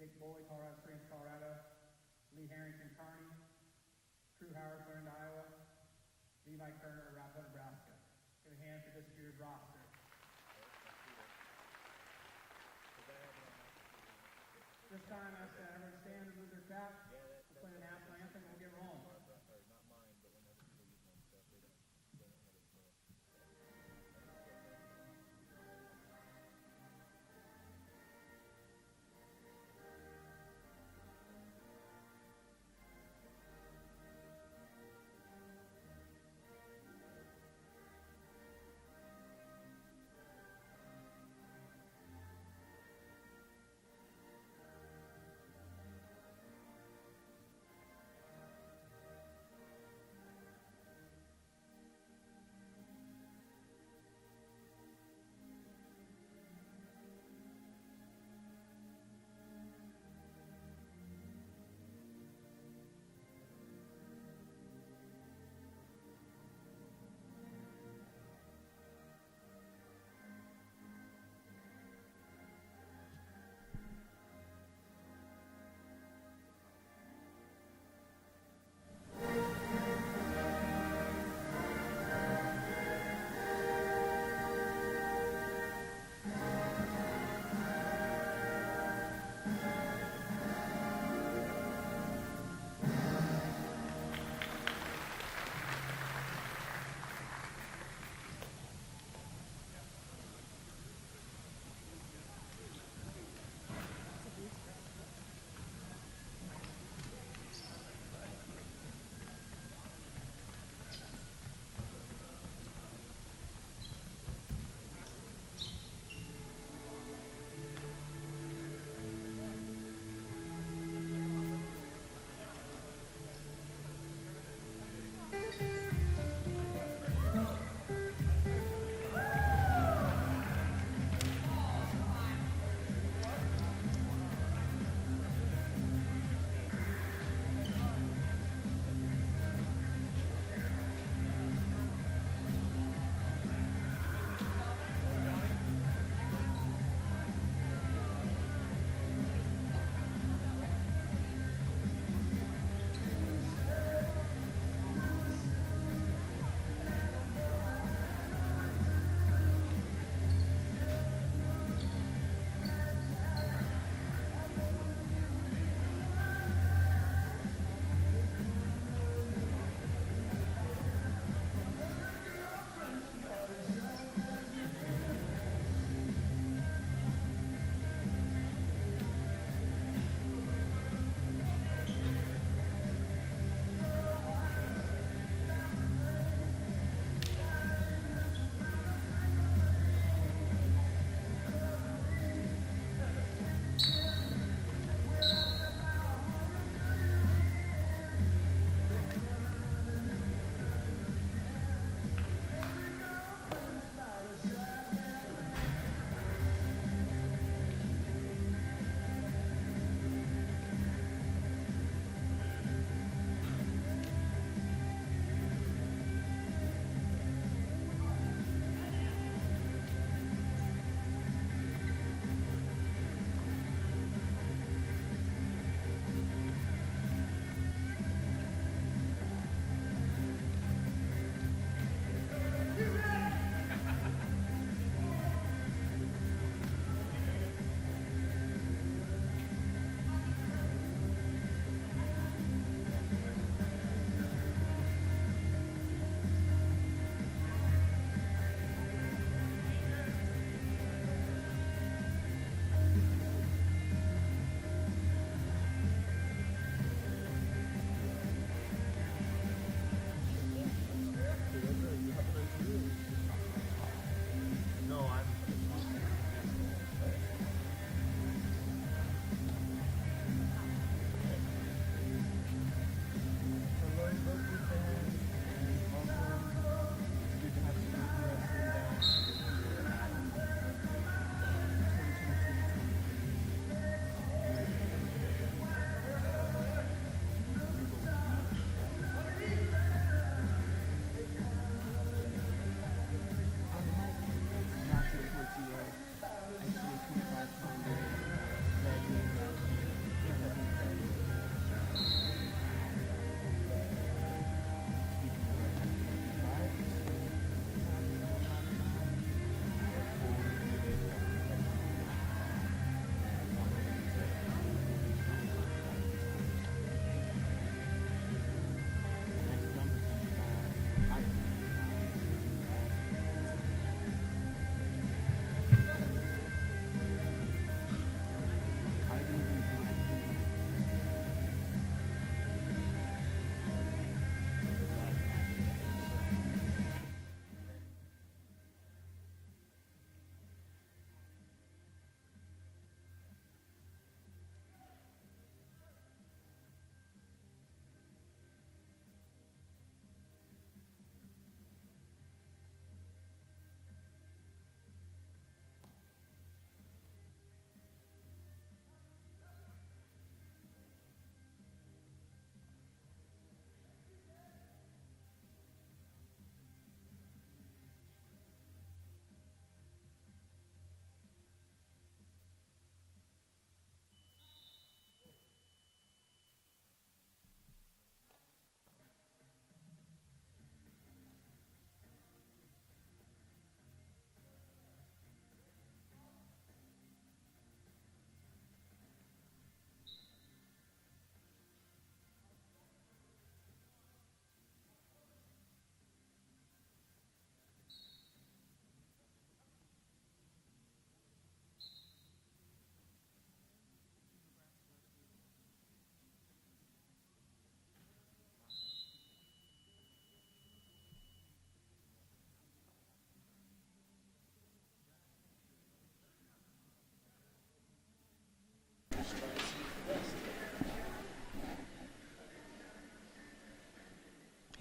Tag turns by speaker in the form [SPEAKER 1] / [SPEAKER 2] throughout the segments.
[SPEAKER 1] Jake Boley, Colorado Springs, Colorado. Lee Harrington, Kearney. Drew Howard, Learned, Iowa. Levi Kerner, Arapahoe, Nebraska. Give a hand for this year's roster. This time, I ask that everyone stand and move their caps. We'll play the national anthem and we'll get rolling.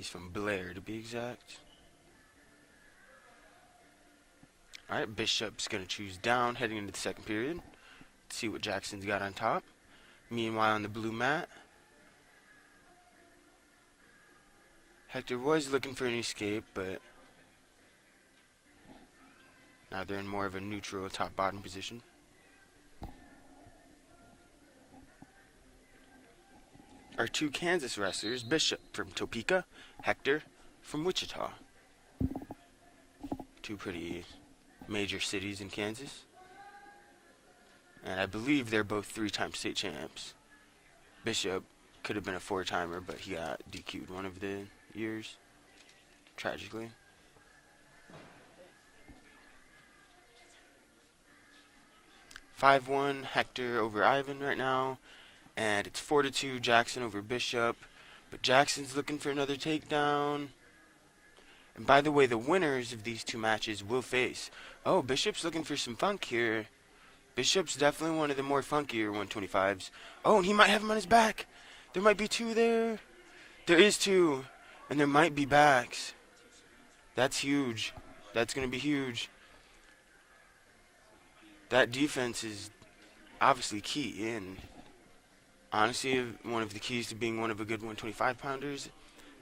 [SPEAKER 2] He's from Blair, to be exact. Alright, Bishop's going to choose down heading into the second period. Let's see what Jackson's got on top. Meanwhile, on the blue mat, Hector was looking for an escape, but now they're in more of a neutral top-bottom position. Our two Kansas wrestlers, Bishop from Topeka, Hector from Wichita. Two pretty major cities in Kansas. And I believe they're both three-time state champs. Bishop could have been a four-timer, but he got DQ'd one of the years, tragically. (5-1) Hector over Ivan right now, and it's 4-2 Jackson over Bishop, but Jackson's looking for another takedown. And by the way, the winners of these two matches will face. Oh, Bishop's looking for some funk here. Bishop's definitely one of the more funkier 125s. Oh, and he might have him on his back. There might be two there. There is two, and there might be backs. That's huge. That's going to be huge. That defense is obviously key, and honestly, one of the keys to being one of a good 125-pounders,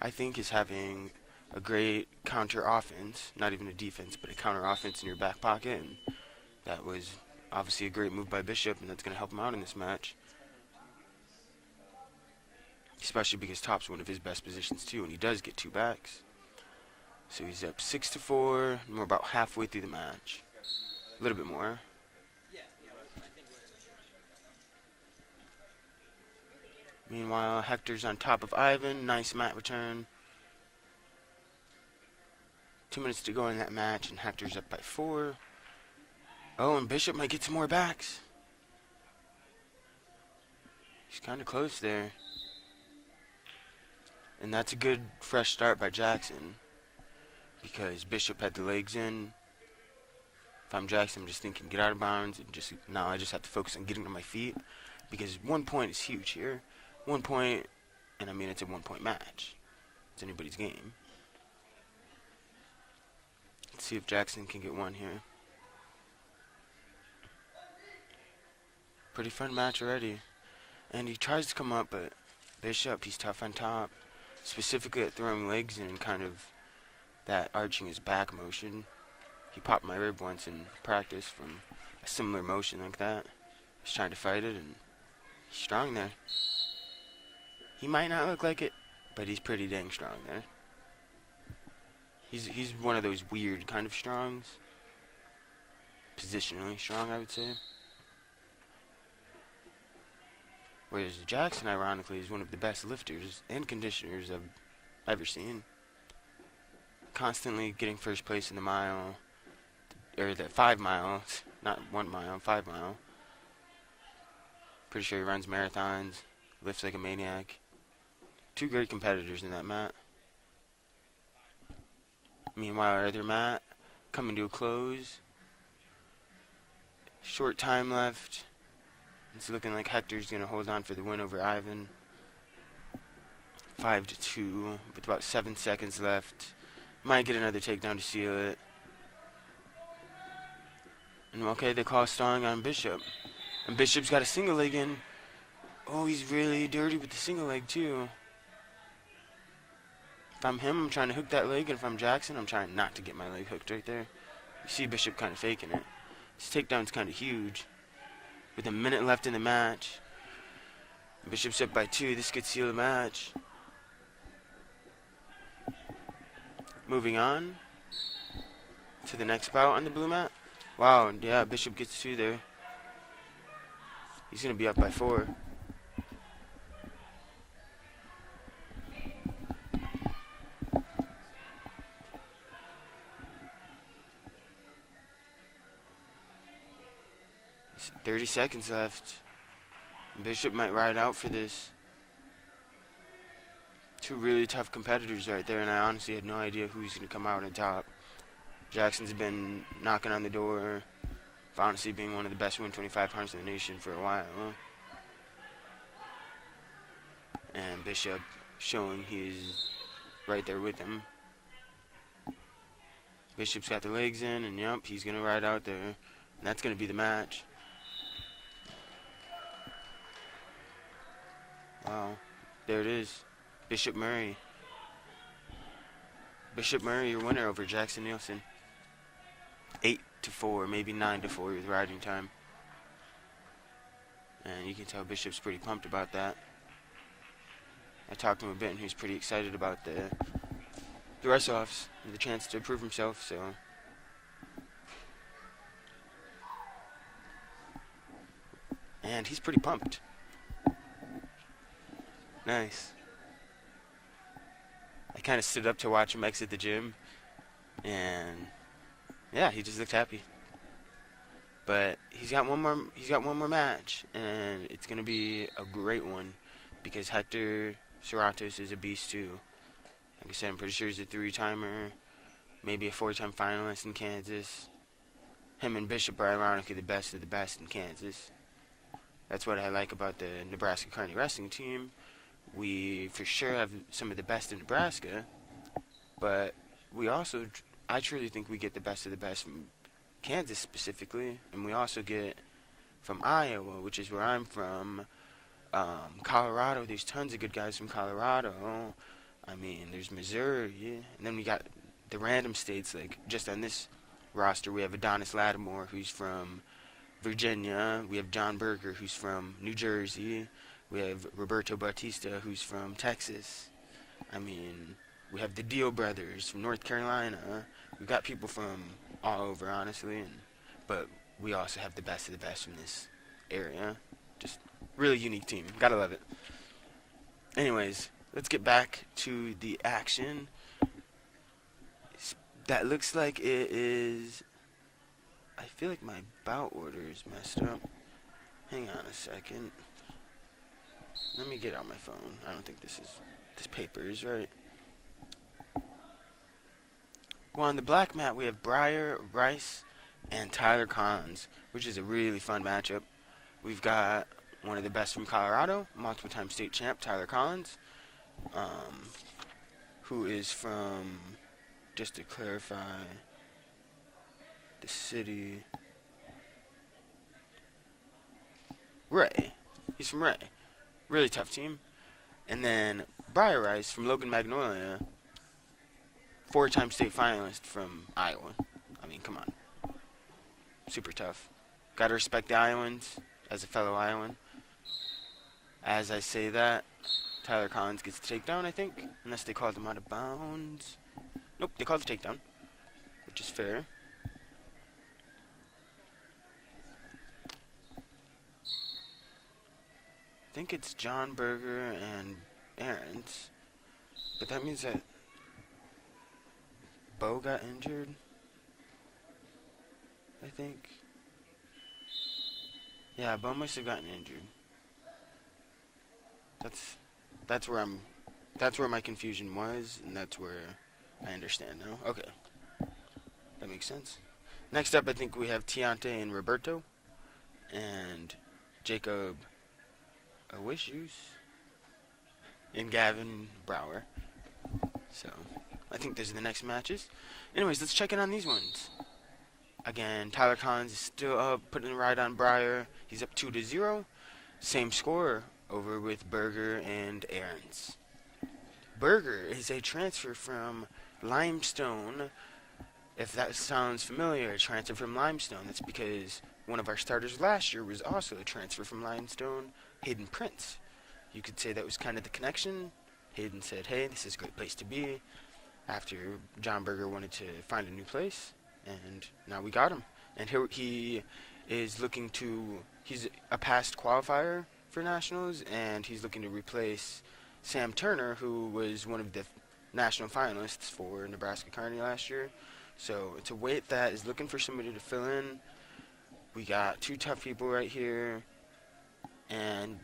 [SPEAKER 2] I think, is having a great counter offense. Not even a defense, but a counter offense in your back pocket, and that was obviously a great move by Bishop, and that's going to help him out in this match. Especially because top's one of his best positions too, and he does get two backs. So he's up 6-4, and we're about halfway through the match. A little bit more. Meanwhile, Hector's on top of Ivan. Nice mat return. 2 minutes to go in that match, and Hector's up by 4. Oh, and Bishop might get some more backs. He's kind of close there. And that's a good fresh start by Jackson, because Bishop had the legs in. If I'm Jackson, I'm just thinking, get out of bounds, and now I just have to focus on getting to my feet, because 1 point is huge here. 1 point, and I mean, it's a 1 point match. It's anybody's game. Let's see if Jackson can get one here. Pretty fun match already. And he tries to come up, but Bishop, he's tough on top. Specifically at throwing legs and kind of that arching his back motion. He popped my rib once in practice from a similar motion like that. He's trying to fight it, and he's strong there. He might not look like it, but he's pretty dang strong there. He's one of those weird kind of strongs. Positionally strong, I would say. Whereas Jackson, ironically, is one of the best lifters and conditioners I've ever seen. Constantly getting first place in the mile, or the 5 mile, not 1 mile, 5 mile. Pretty sure he runs marathons, lifts like a maniac. Two great competitors in that mat. Meanwhile, our other mat coming to a close. Short time left. It's looking like Hector's going to hold on for the win over Ivan. 5-2, with about 7 seconds left. Might get another takedown to seal it. And okay, they call stalling on Bishop. And Bishop's got a single leg in. Oh, he's really dirty with the single leg too. If I'm him, I'm trying to hook that leg, and if I'm Jackson, I'm trying not to get my leg hooked right there. You see Bishop kind of faking it. His takedown's kind of huge. With a minute left in the match. Bishop's up by 2. This could seal the match. Moving on to the next bout on the blue mat. Wow, yeah, Bishop gets 2 there. He's going to be up by 4. It's 30 seconds left. Bishop might ride out for this. Two really tough competitors right there, and I honestly had no idea who's going to come out on top. Jackson's been knocking on the door of honestly being one of the best 125 pounders in the nation for a while. And Bishop showing he's right there with him. Bishop's got the legs in, and yep, he's going to ride out there. And that's going to be the match. Wow. There it is. Bishop Murray. Bishop Murray, your winner over Jackson Nielsen. 8-4, maybe 9-4 with riding time. And you can tell Bishop's pretty pumped about that. I talked to him a bit, and he's pretty excited about the wrestle-offs and the chance to prove himself, so. And he's pretty pumped. Nice. I kind of stood up to watch him exit the gym, and yeah, he just looked happy. But he's got one more match, and it's gonna be a great one because Hector Serratos is a beast too. Like I said, I'm pretty sure he's a 3-timer, maybe a 4-time finalist in Kansas. Him and Bishop are ironically the best of the best in Kansas. That's what I like about the Nebraska Kearney wrestling team. We for sure have some of the best in Nebraska, but we also, I truly think we get the best of the best from Kansas specifically, and we also get from Iowa, which is where I'm from, Colorado. There's tons of good guys from Colorado. I mean, there's Missouri, and then we got the random states, like just on this roster, we have Adonis Lattimore, who's from Virginia. We have John Berger, who's from New Jersey. We have Roberto Bautista, who's from Texas. I mean, we have the Deal brothers from North Carolina. We've got people from all over, honestly, but we also have the best of the best from this area. Just really unique team. Gotta love it. Anyways, let's get back to the action. That looks like it is. I feel like my bout order is messed up. Hang on a second. Let me get out my phone. I don't think this paper is right. Well, on the black mat, we have Breyer, Rice, and Tyler Collins, which is a really fun matchup. We've got one of the best from Colorado, multiple-time state champ, Tyler Collins, who is from, just to clarify, the city, Ray. He's from Ray. Really tough team. And then Breyer Rice from Logan Magnolia, 4-time state finalist from Iowa. I mean, come on. Super tough. Gotta respect the Iowans as a fellow Iowan. As I say that, Tyler Collins gets the takedown, I think. Unless they called him out of bounds. Nope, they called the takedown, which is fair. I think it's John Berger and Aarons. But that means that Bo got injured, I think. Yeah, Bo must have gotten injured. That's where my confusion was, and that's where I understand now. Okay. That makes sense. Next up, I think we have Tiante and Roberto, and Jacob Wishes and Gavin Brower. So, I think those are the next matches. Anyways, let's check in on these ones. Again, Tyler Collins is still up, putting the ride on Breyer. He's up 2-0. Same score over with Berger and Aarons. Berger is a transfer from Limestone. If that sounds familiar, a transfer from Limestone. That's because one of our starters last year was also a transfer from Limestone, Hayden Prince. You could say that was kind of the connection. Hayden said, hey, this is a great place to be, after John Berger wanted to find a new place, and now we got him. And he is looking to, he's a past qualifier for Nationals, and he's looking to replace Sam Turner, who was one of the national finalists for Nebraska Kearney last year. So it's a weight that is looking for somebody to fill in. We got two tough people right here, and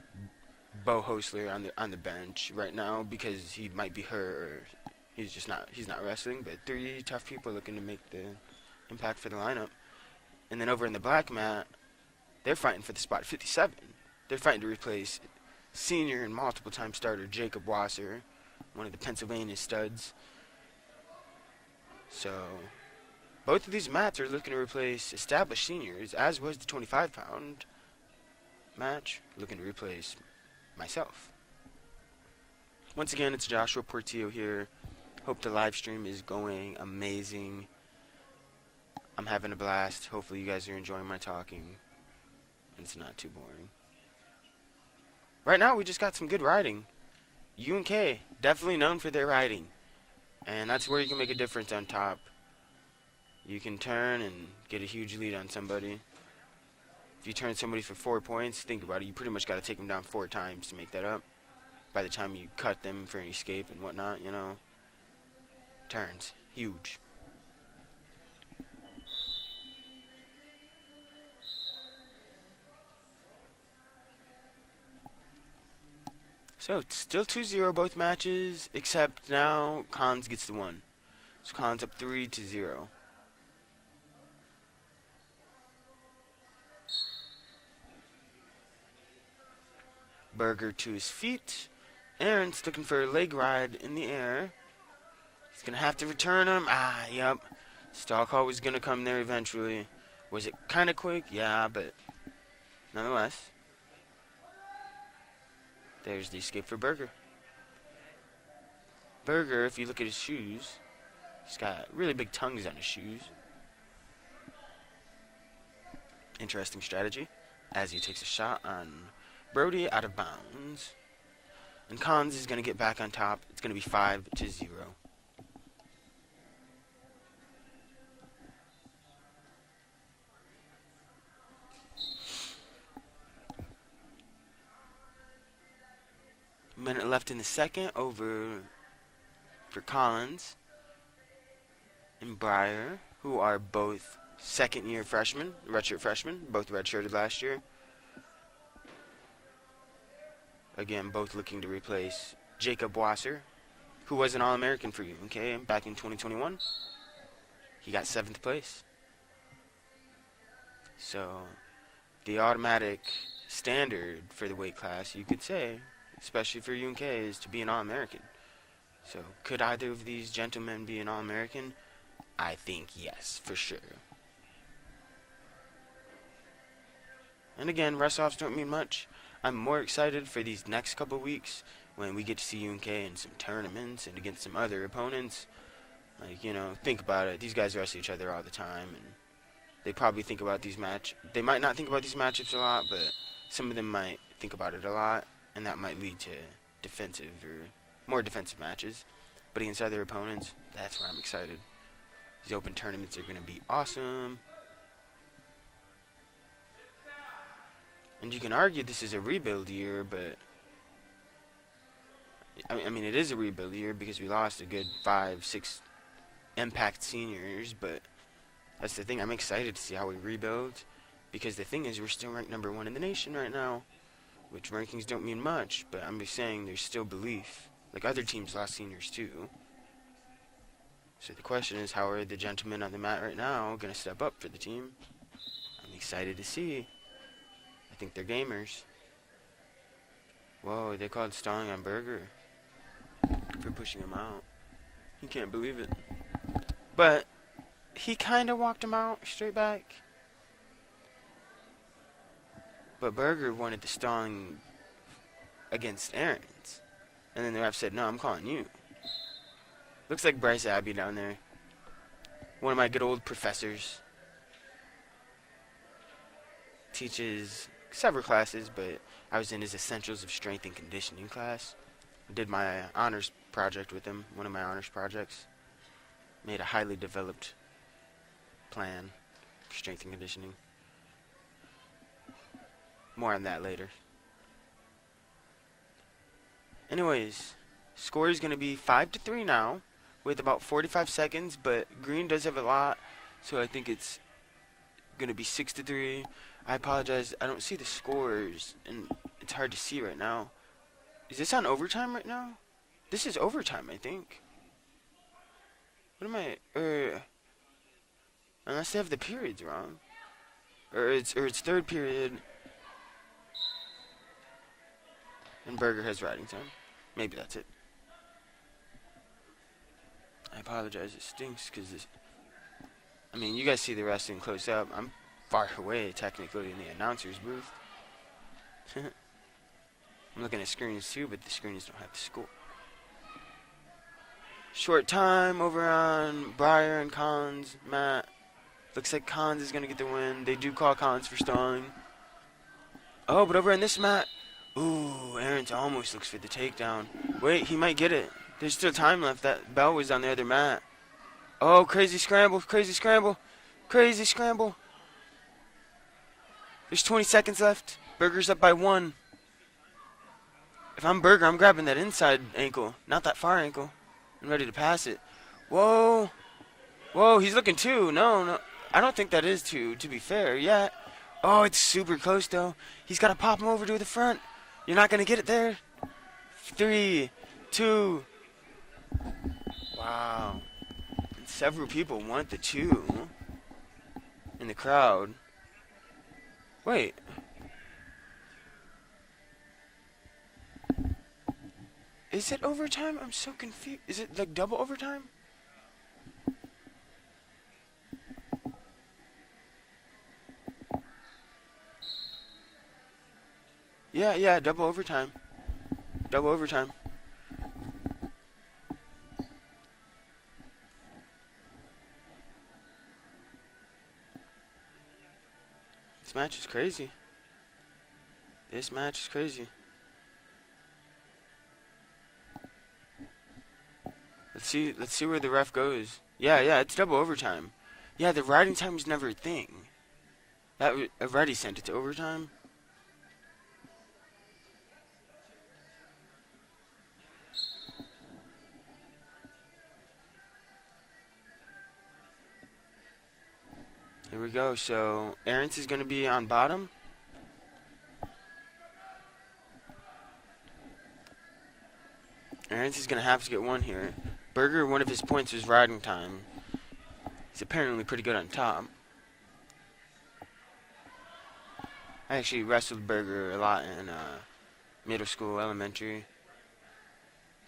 [SPEAKER 2] Bo Hostler on the bench right now because he might be hurt or he's not wrestling. But three tough people looking to make the impact for the lineup. And then over in the black mat, they're fighting for the spot 57. They're fighting to replace senior and multiple-time starter Jacob Wasser. one of the Pennsylvania studs. So, both of these mats are looking to replace established seniors, as was the 25-pound match, looking to replace myself. Once again, it's Joshua Portillo here. Hope the live stream is going amazing. I'm having a blast. Hopefully you guys are enjoying my talking. And it's not too boring. Right now, we just got some good riding. UNK, definitely known for their riding. And that's where you can make a difference on top. You can turn and get a huge lead on somebody. If you turn somebody for 4 points, think about it. You pretty much got to take them down 4 times to make that up. By the time you cut them for an escape and whatnot, you know. Turns. Huge. So, it's still 2-0 both matches, except now Cons gets the 1. So Cons up 3-0. Berger to his feet. Aaron's looking for a leg ride in the air. He's going to have to return him. Yep. Stall call was going to come there eventually. Was it kind of quick? Yeah, but nonetheless. There's the escape for Berger. Berger, if you look at his shoes, he's got really big tongues on his shoes. Interesting strategy as he takes a shot on Brody out of bounds. And Cons is going to get back on top. It's going to be 5-0. Minute left in the second over for Collins and Breyer, who are both second-year freshmen, redshirt freshmen, both redshirted last year. Again, both looking to replace Jacob Wasser, who was an All-American for UNK back in 2021. He got 7th place. So, the automatic standard for the weight class, you could say, especially for UNK, is to be an All-American. So, could either of these gentlemen be an All-American? I think yes, for sure. And again, rest-offs don't mean much. I'm more excited for these next couple weeks when we get to see UNK in some tournaments and against some other opponents. Like, you know, think about it. These guys wrestle each other all the time, and they probably think about these They might not think about these matchups a lot, but some of them might think about it a lot, and that might lead to defensive or more defensive matches. But against other opponents, that's where I'm excited. These open tournaments are going to be awesome. And you can argue this is a rebuild year, but I mean, it is a rebuild year because we lost a good 5-6 impact seniors, but that's the thing. I'm excited to see how we rebuild because the thing is we're still ranked number 1 in the nation right now, which rankings don't mean much, but I'm just saying there's still belief. Like, other teams lost seniors too. So the question is, how are the gentlemen on the mat right now going to step up for the team? I'm excited to see. I think they're gamers. Whoa, they called stalling on Berger for pushing him out. He can't believe it. But he kind of walked him out straight back. But Berger wanted the stalling against Aaron's. And then the ref said, no, I'm calling you. Looks like Bryce Abbey down there. One of my good old professors. Teaches several classes, but I was in his Essentials of Strength and Conditioning class. Did my honors project with him, one of my honors projects. Made a highly developed plan for strength and conditioning. More on that later. Anyways, score is going to be 5-3 now with about 45 seconds, but green does have a lot, so I think it's going to be 6-3. I apologize, I don't see the scores, and it's hard to see right now. Is this on overtime right now? This is overtime, I think. What am I, unless they have the periods wrong. Or it's third period. And Berger has riding time. Maybe that's it. I apologize. It stinks because I mean, you guys see the wrestling close up. I'm far away, technically, in the announcer's booth. I'm looking at screens too, but the screens don't have the score. Short time over on Breyer and Collins. Matt. Looks like Collins is going to get the win. They do call Collins for stalling. Oh, but over on this mat. Ooh, Aarons almost looks for the takedown. Wait, he might get it. There's still time left. That bell was on the other mat. Oh, crazy scramble, crazy scramble, crazy scramble. There's 20 seconds left. Berger's up by 1. If I'm Berger, I'm grabbing that inside ankle, not that far ankle. I'm ready to pass it. Whoa. Whoa, he's looking 2. No. I don't think that is 2, to be fair. Yeah. Oh, it's super close, though. He's got to pop him over to the front. You're not going to get it there. 3, 2. Wow. And several people want the 2 in the crowd. Wait. Is it overtime? I'm so confused. Is it like double overtime? Yeah, double overtime. Double overtime. This match is crazy. This match is crazy. Let's see where the ref goes. Yeah, it's double overtime. Yeah, the riding time was never a thing. I've already sent it to overtime. Here we go. So Aarons is going to be on bottom. Aarons is going to have to get 1 here. Berger, one of his points was riding time. He's apparently pretty good on top. I actually wrestled Berger a lot in middle school, elementary.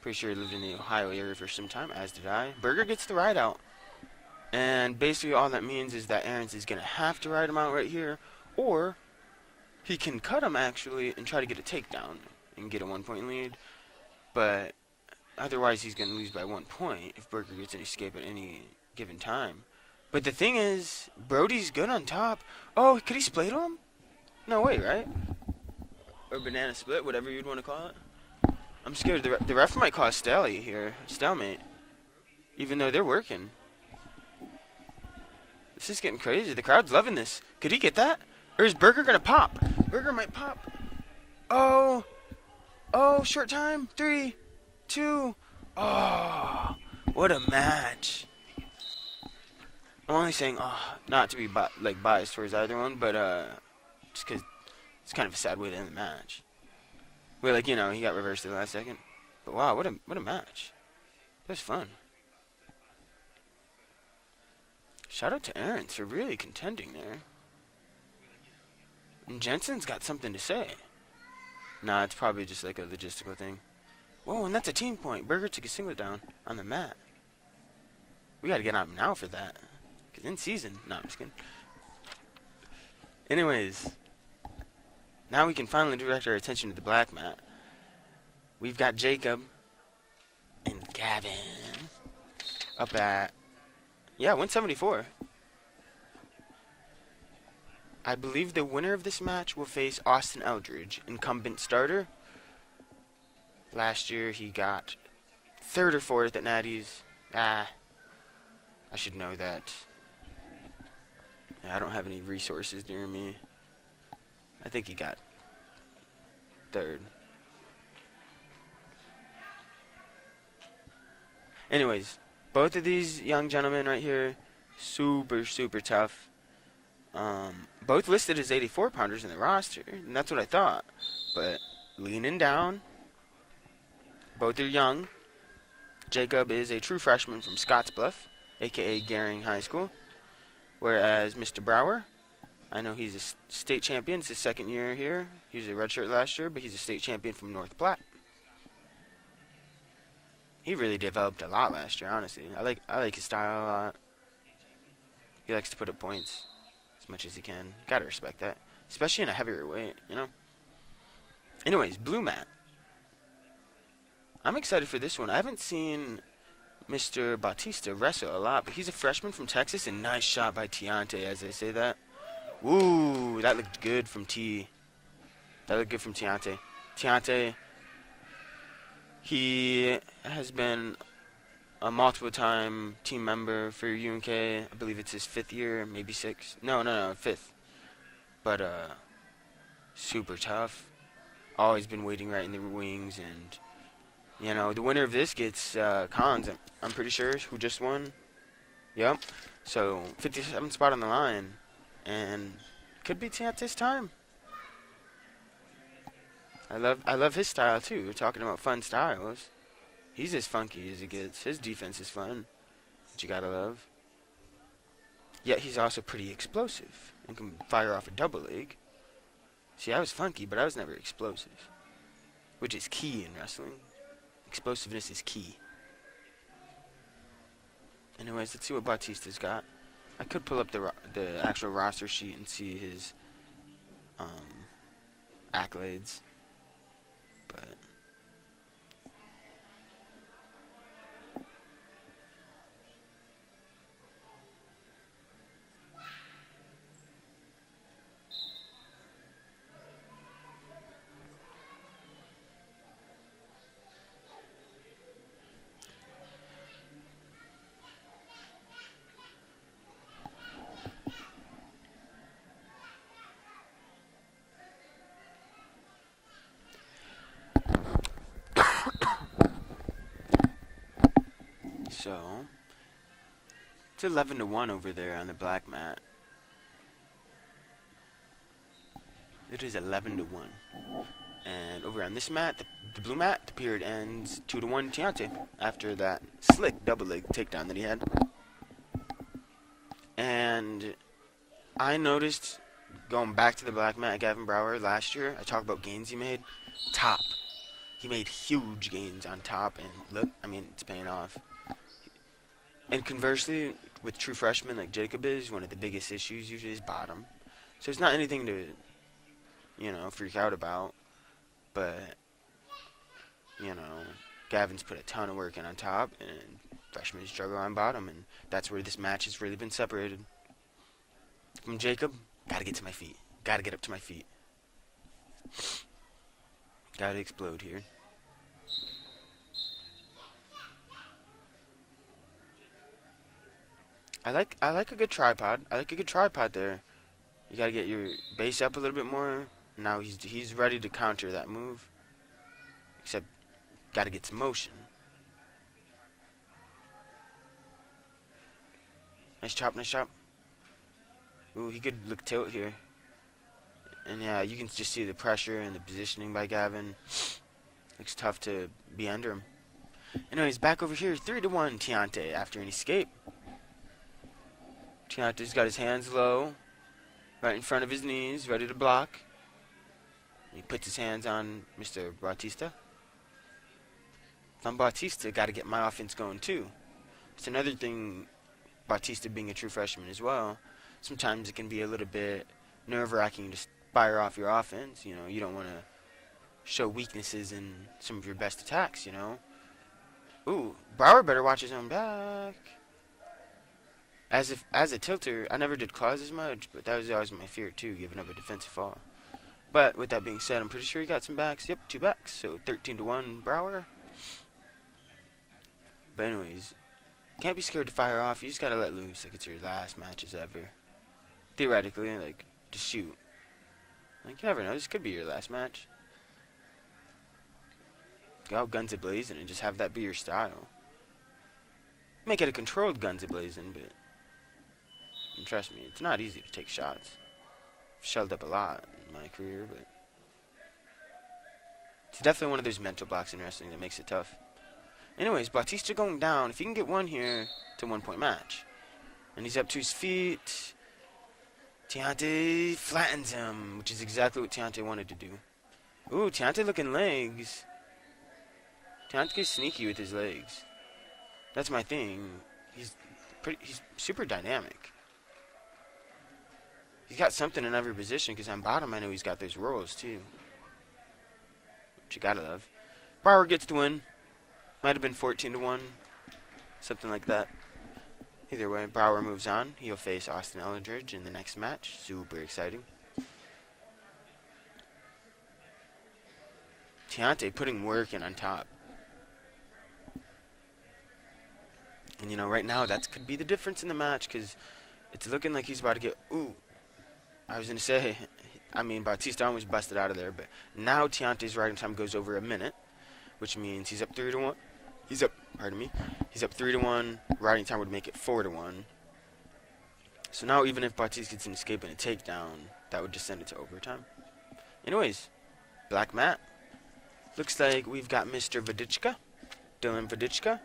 [SPEAKER 2] Pretty sure he lived in the Ohio area for some time, as did I. Berger gets the ride out. And basically all that means is that Aarons is going to have to ride him out right here. Or he can cut him, actually, and try to get a takedown and get a 1-point lead. But otherwise he's going to lose by 1 point if Berger gets an escape at any given time. But the thing is, Brody's good on top. Oh, could he split him? No way, right? Or banana split, whatever you'd want to call it. I'm scared. The ref might call a stalemate. Even though they're working. This is getting crazy. The crowd's loving this. Could he get that? Or is Berger going to pop? Berger might pop. Oh, short time. 3, 2. Oh, what a match. I'm only saying, not to be biased towards either one, but just because it's kind of a sad way to end the match. Where, he got reversed at the last second. But wow, what a match. That was fun. Shout out to Aarons for really contending there. And Jensen's got something to say. Nah, it's probably just like a logistical thing. Whoa, and that's a team point. Berger took a singlet down on the mat. We gotta get on him now for that. Because in season. Nah, I'm just kidding. Anyways. Now we can finally direct our attention to the black mat. We've got Jacob and Gavin up at 174. I believe the winner of this match will face Austin Eldridge, incumbent starter. Last year he got 3rd or 4th at Natty's. I should know that. I don't have any resources near me. I think he got 3rd. Anyways, both of these young gentlemen right here, super tough. Both listed as 84-pounders in the roster, and that's what I thought. But leaning down, both are young. Jacob is a true freshman from Scottsbluff, a.k.a. Gering High School. Whereas Mr. Brower, I know he's a state champion. It's his 2nd year here. He was a redshirt last year, but he's a state champion from North Platte. He really developed a lot last year, honestly. I like his style a lot. He likes to put up points as much as he can. Gotta respect that. Especially in a heavier weight, you know? Anyways, blue mat. I'm excited for this one. I haven't seen Mr. Bautista wrestle a lot, but he's a freshman from Texas, and nice shot by Tiante as I say that. Woo, that looked good from T. That looked good from Tiante. Tiante, he has been a multiple-time team member for UNK. I believe it's his 5th year, maybe 6th. No, 5th. But super tough. Always been waiting right in the wings, and you know the winner of this gets Collins. I'm pretty sure who just won. Yep. So 57th spot on the line, and could be Tiante's time. I love his style too. We're talking about fun styles. He's as funky as it gets. His defense is fun, which you gotta love. Yet he's also pretty explosive and can fire off a double leg. See, I was funky, but I was never explosive, which is key in wrestling. Explosiveness is key. Anyways, let's see what Bautista's got. I could pull up the actual roster sheet and see his accolades, but so it's 11-1 over there on the black mat. It is 11-1. And over on this mat, the blue mat, the period ends 2-1 Tiante after that slick double leg takedown that he had. And I noticed going back to the black mat at Gavin Brower last year, I talked about gains he made. Top. He made huge gains on top, and look, I mean, it's paying off. And conversely, with true freshmen like Jacob is, one of the biggest issues usually is bottom. So it's not anything to, you know, freak out about. But, you know, Gavin's put a ton of work in on top, and freshmen struggle on bottom, and that's where this match has really been separated. From Jacob, gotta get to my feet. Gotta get up to my feet. Gotta explode here. I like a good tripod. I like a good tripod there. You gotta get your base up a little bit more. Now he's ready to counter that move. Except, gotta get some motion. Nice chop, nice chop. Ooh, he could look tilt here. And yeah, you can just see the pressure and the positioning by Gavin. Looks tough to be under him. Anyways, back over here, 3-1 Tiante after an escape. Tiante's got his hands low, right in front of his knees, ready to block. He puts his hands on Mr. Bautista. If I'm Bautista, got to get my offense going too. It's another thing, Bautista being a true freshman as well. Sometimes it can be a little bit nerve-wracking to fire off your offense. You know, you don't want to show weaknesses in some of your best attacks, you know. Ooh, Brower better watch his own back. As a tilter, I never did claws as much, but that was always my fear too, giving up a defensive fall. But with that being said, I'm pretty sure he got some backs. Yep, 2 backs. So 13-1 Brower. But anyways, can't be scared to fire off. You just gotta let loose like it's your last matches ever. Theoretically, like, just shoot. Like, you never know. This could be your last match. Go out guns a-blazing and just have that be your style. Make it a controlled guns a-blazing, but and trust me, it's not easy to take shots. I've shelled up a lot in my career, but it's definitely one of those mental blocks in wrestling that makes it tough. Anyways, Bautista going down. If he can get one here, it's a 1-point match. And he's up to his feet. Tiante flattens him, which is exactly what Tiante wanted to do. Ooh, Tiante looking legs. Tiante's sneaky with his legs. That's my thing. He's super dynamic. He's got something in every position, because on bottom I know he's got those rolls too. Which you gotta love. Brower gets the win. Might have been 14-1. Something like that. Either way, Brower moves on. He'll face Austin Eldridge in the next match. Super exciting. Tiante putting work in on top. And, you know, right now, that could be the difference in the match, because it's looking like he's about to get... Ooh. I was going to say... I mean, Bautista almost busted out of there, but now Tiante's riding time goes over a minute, which means he's up 3-1. He's up 3-1. Riding time would make it 4-1. So now even if Bautista gets an escape and a takedown, that would just send it to overtime. Anyways, black mat. Looks like we've got Mr. Vodichka, Dylan Vodichka,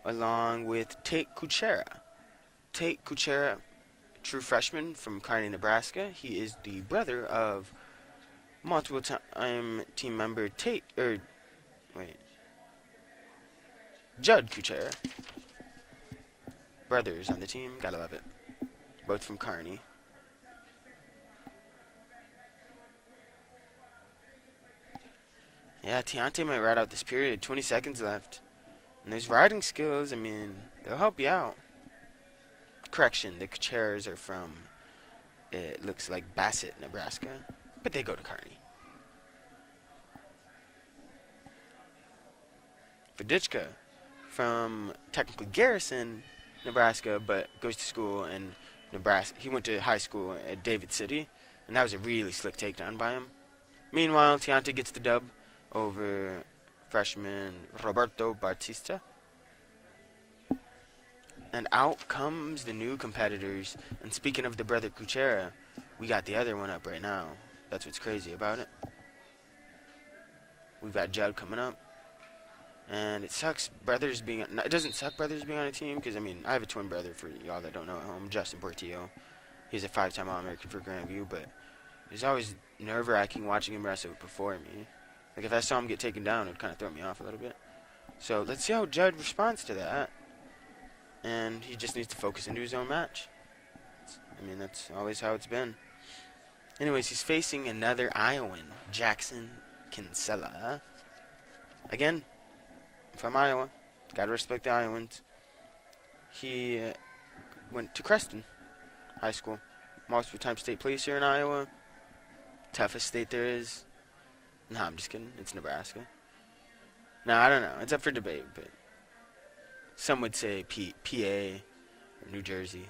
[SPEAKER 2] along with Tate Kuchera. Tate Kuchera, true freshman from Kearney, Nebraska. He is the brother of multiple-time team member Judd Kuchera. Brothers on the team, gotta love it. Both from Kearney. Yeah, Tiante might ride out this period. 20 seconds left. And those riding skills, I mean, they'll help you out. Correction, the Kucheras are from, it looks like Bassett, Nebraska. But they go to Kearney. Vodichka from technically Garrison, Nebraska, but goes to school in Nebraska. He went to high school at David City, and that was a really slick takedown by him. Meanwhile, Tiante gets the dub over freshman Roberto Bautista. And out comes the new competitors. And speaking of the brother Kuchera, we got the other one up right now. That's what's crazy about it. We've got Judd coming up. And it sucks brothers being... It doesn't suck brothers being on a team, because, I mean, I have a twin brother for y'all that don't know at home, Justin Portillo. He's a 5-time All-American for Grandview, but it's always nerve-wracking watching him wrestle before me. Like, if I saw him get taken down, it would kind of throw me off a little bit. So, let's see how Judd responds to that. And he just needs to focus into his own match. I mean, that's always how it's been. Anyways, he's facing another Iowan, Jackson Kinsella. Again, from Iowa. Gotta respect the Iowans. He went to Creston High School. Multiple-time state police here in Iowa. Toughest state there is. Nah, I'm just kidding. It's Nebraska. No, I don't know. It's up for debate, but some would say PA or New Jersey,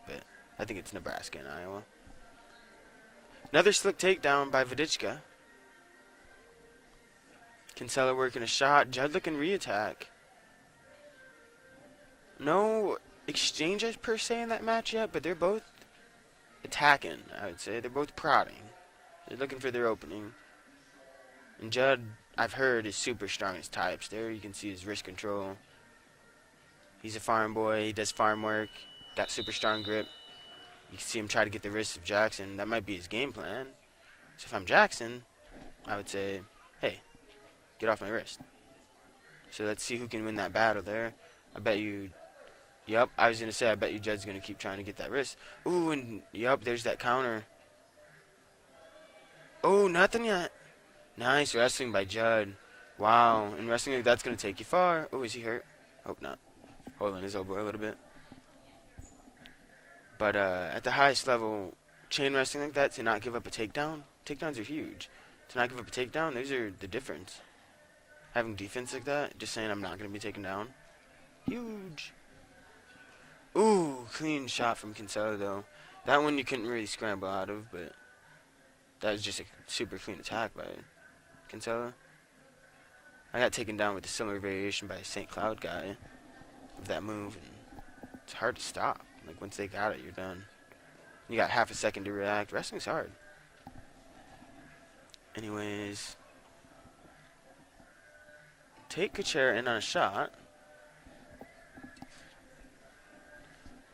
[SPEAKER 2] but I think it's Nebraska and Iowa. Another slick takedown by Vodichka. Kinsella working a shot. Judd looking re-attack. No exchanges per se in that match yet, but they're both attacking, I would say. They're both prodding. They're looking for their opening. And Judd, I've heard, is super strong in his tie-ups there. You can see his wrist control. He's a farm boy. He does farm work. Got super strong grip. You can see him try to get the wrist of Jackson. That might be his game plan. So if I'm Jackson, I would say, hey, get off my wrist. So let's see who can win that battle there. I bet you... Yep, I was going to say, I bet you Judd's going to keep trying to get that wrist. Ooh, and yep, there's that counter. Oh, nothing yet. Nice wrestling by Judd. Wow, and wrestling like that's going to take you far. Oh, is he hurt? Hope not. Holding his elbow a little bit. But at the highest level, chain wrestling like that, to not give up a takedown, takedowns are huge. To not give up a takedown, those are the difference. Having defense like that, just saying I'm not going to be taken down, huge. Ooh, clean shot from Kinsella, though. That one you couldn't really scramble out of, but that was just a super clean attack by Kinsella. I got taken down with a similar variation by a St. Cloud guy of that move, and it's hard to stop. Like, once they got it, you're done. You got half a second to react. Wrestling's hard. Anyways, take Kuchera in on a shot.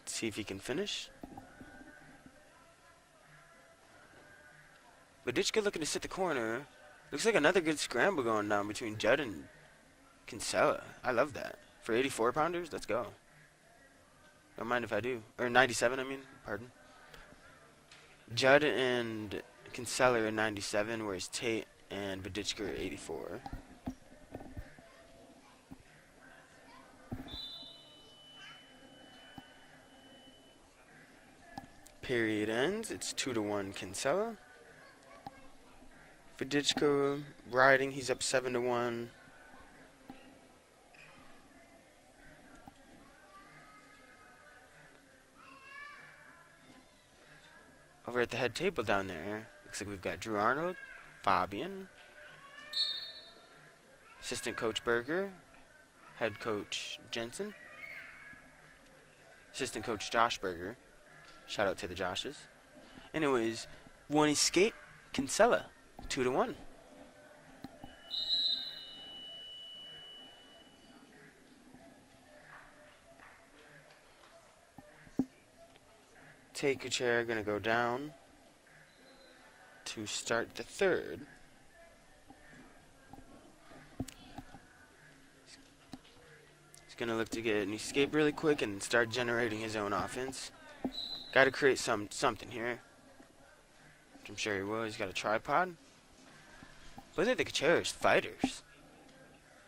[SPEAKER 2] See if he can finish. Vodichka looking to sit the corner. Looks like another good scramble going down between Judd and Kinsella. I love that. For 84 pounders, let's go. Don't mind if I do. Or 97, I mean. Pardon. Judd and Kinsella are 97, whereas Tate and Vadichka are 84. Period ends. It's 2-1 Kinsella. Vadichka riding. He's up 7-1. Over at the head table down there, looks like we've got Drew Arnold, Fabian, assistant coach Berger, head coach Jensen, assistant coach Josh Berger. Shout out to the Joshes. Anyways, one escape, Kinsella, 2-1. Take a chair, gonna go down to start the third. He's gonna look to get an escape really quick and start generating his own offense. Gotta create something here. Which I'm sure he will. He's got a tripod. Look at the chairs, fighters.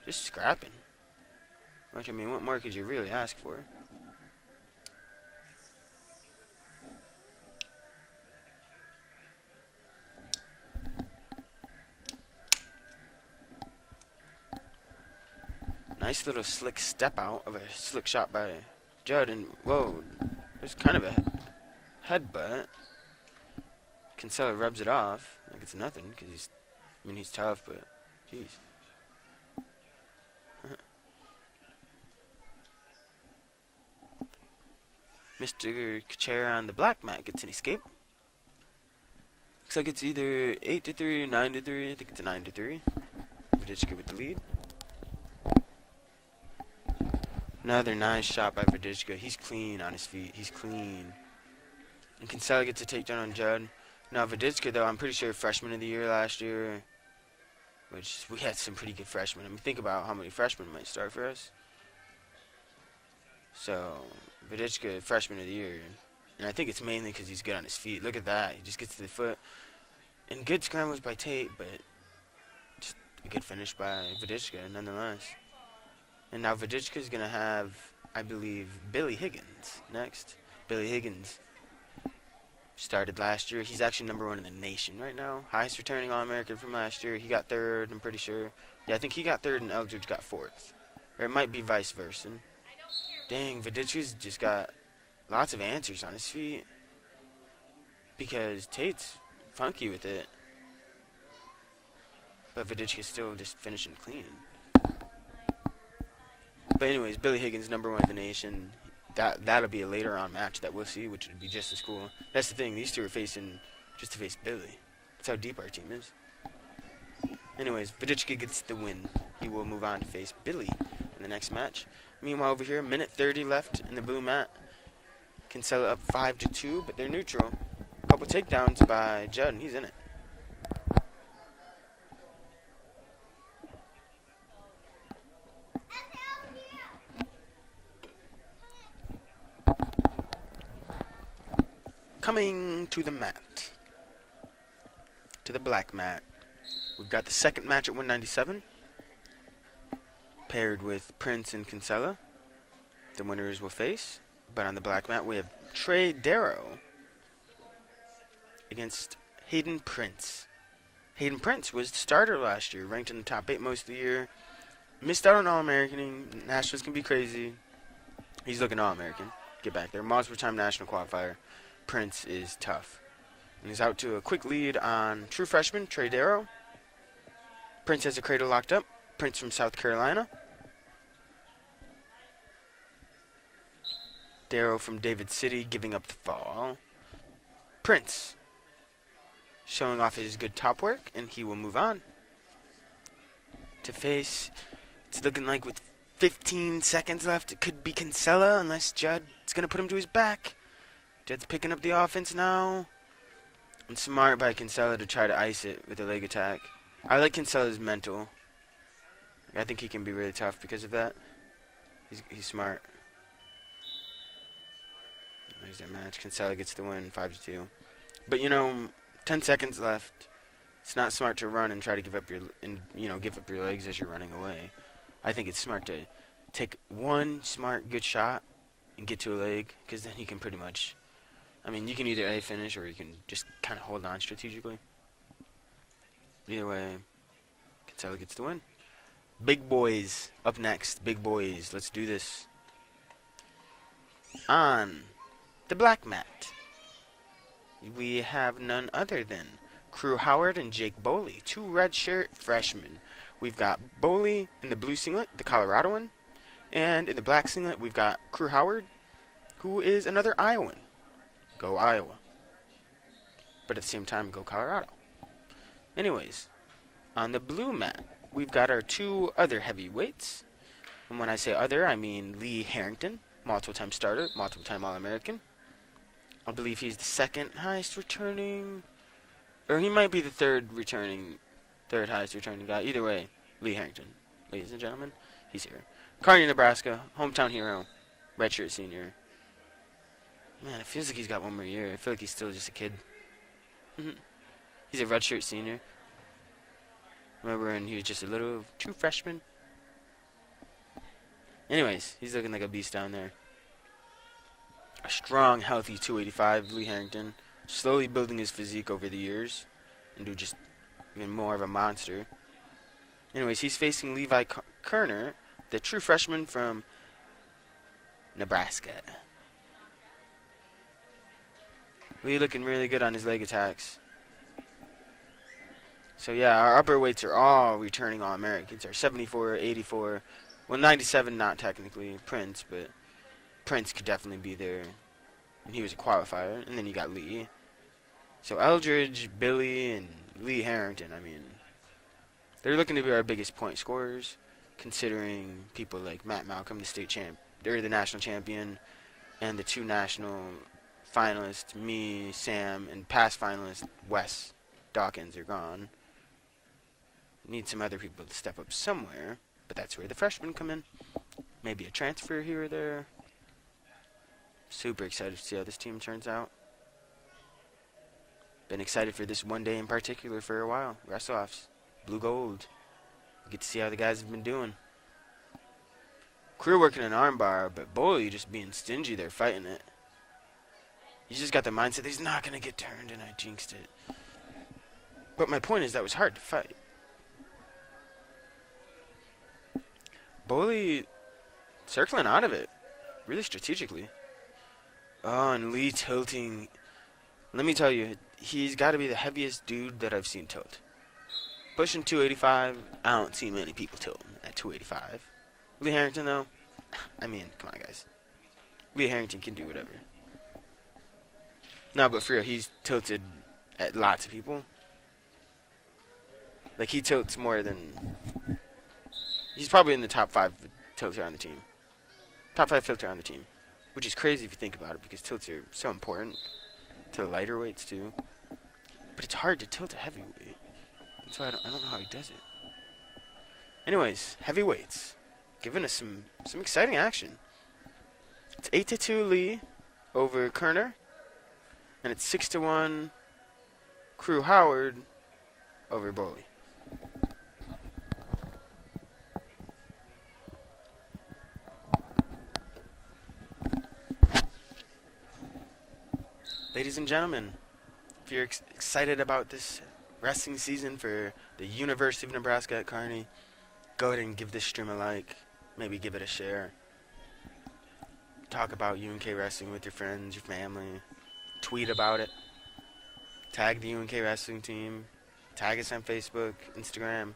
[SPEAKER 2] Just scrapping. Which, I mean, what more could you really ask for? Nice little slick step out of a slick shot by Judd, and whoa, there's kind of a headbutt. Kinsella rubs it off like it's nothing, because he's tough, but jeez. Mr. Kachera on the black mat gets an escape. Looks like it's either 8-3 or 9-3. I think it's a 9-3. Vadichka with the lead. Another nice shot by Vadichka. He's clean on his feet. He's clean. And Kinsella gets a takedown on Judd. Now Vadichka, though, I'm pretty sure freshman of the year last year. Which, we had some pretty good freshmen. I mean, think about how many freshmen might start for us. So, Vadichka, freshman of the year. And I think it's mainly because he's good on his feet. Look at that. He just gets to the foot. And good scrambles by Tate, but just a good finish by Vadichka, nonetheless. And now Vadichka's going to have, I believe, Billy Higgins next. Billy Higgins started last year. He's actually #1 in the nation right now. Highest returning All-American from last year. He got 3rd, I'm pretty sure. Yeah, I think he got 3rd and Eldridge got 4th. Or it might be vice versa. Dang, Vadichka's just got lots of answers on his feet. Because Tate's funky with it. But Vadichka's still just finishing clean. But anyways, Billy Higgins, #1 in the nation. That'll be a later on match that we'll see, which would be just as cool. That's the thing. These two are facing just to face Billy. That's how deep our team is. Anyways, Vadichka gets the win. He will move on to face Billy in the next match. Meanwhile, over here, minute 30 left in the blue mat. Kinsella up 5-2, but they're neutral. A couple takedowns by Judd, and he's in it. Coming to the mat, to the black mat, we've got the second match at 197, paired with Prince and Kinsella. The winners will face, but on the black mat we have Trey Darrow against Hayden Prince. Hayden Prince was the starter last year, ranked in the top 8 most of the year. Missed out on All-American. Nationals can be crazy. He's looking All-American. Get back there. Multiple-time national qualifier. Prince is tough. And he's out to a quick lead on true freshman Trey Darrow. Prince has a cradle locked up. Prince from South Carolina. Darrow from David City giving up the fall. Prince showing off his good top work, and he will move on to face. It's looking like with 15 seconds left, it could be Kinsella unless Judd is going to put him to his back. Judd's picking up the offense now. And smart by Kinsella to try to ice it with a leg attack. I like Kinsella's mental. I think he can be really tough because of that. He's smart. There's their match. Kinsella gets the win, 5-2. But 10 seconds left. It's not smart to run and try to give up your legs as you're running away. I think it's smart to take one smart good shot and get to a leg, because then you can pretty much, you can either A, finish, or you can just kind of hold on strategically. Either way, Kinsella gets the win. Big boys up next. Big boys, let's do this. On the black mat, we have none other than Crew Howard and Jake Boley, two redshirt freshmen. We've got Boley in the blue singlet, the Coloradoan, and in the black singlet we've got Crew Howard, who is another Iowan. Go Iowa. But at the same time, go Colorado. Anyways, on the blue mat, we've got our two other heavyweights. And when I say other, I mean Lee Harrington, multiple-time starter, multiple-time All-American. I believe he's the second highest returning, or he might be the third highest returning guy. Either way, Lee Harrington, ladies and gentlemen, he's here. Kearney, Nebraska, hometown hero, redshirt senior. Man, it feels like he's got one more year. I feel like he's still just a kid. He's a redshirt senior. Remember when he was just a little true freshman? Anyways, he's looking like a beast down there. A strong, healthy 285, Lee Harrington. Slowly building his physique over the years into just even more of a monster. Anyways, he's facing Levi Kerner, the true freshman from Nebraska. Lee looking really good on his leg attacks. So yeah, our upper weights are all returning All-Americans. Our 74, 84, well 97 not technically Prince, but Prince could definitely be there. And he was a qualifier. And then you got Lee. So Eldridge, Billy, and Lee Harrington, they're looking to be our biggest point scorers, considering people like Matt Malcolm, the national champion, and the two national finalists, me, Sam, and past finalist Wes Dawkins are gone. Need some other people to step up somewhere, but that's where the freshmen come in. Maybe a transfer here or there. Super excited to see how this team turns out. Been excited for this one day in particular for a while. Wrestle-offs. Blue gold. Get to see how the guys have been doing. Crew working an armbar, but Boley just being stingy there, fighting it. He's just got the mindset that he's not going to get turned, and I jinxed it. But my point is that was hard to fight. Boley circling out of it, really strategically. Oh, and Lee tilting. Let me tell you, he's got to be the heaviest dude that I've seen tilt. Pushing 285, I don't see many people tilting at 285. Lee Harrington, though, come on, guys. Lee Harrington can do whatever. No, but for real, he's tilted at lots of people. Like, he tilts more than... He's probably in the top 5 tilter on the team. Top 5 tilter on the team. Which is crazy if you think about it, because tilts are so important to the lighter weights, too. But it's hard to tilt a heavyweight. That's why I don't know how he does it. Anyways, heavyweights. Giving us some exciting action. It's 8-2 Lee over Kerner. And it's 6-1 Crew Howard over Boley. Ladies and gentlemen, if you're excited about this wrestling season for the University of Nebraska at Kearney, go ahead and give this stream a like. Maybe give it a share. Talk about UNK wrestling with your friends, your family. Tweet about it. Tag the UNK wrestling team. Tag us on Facebook, Instagram.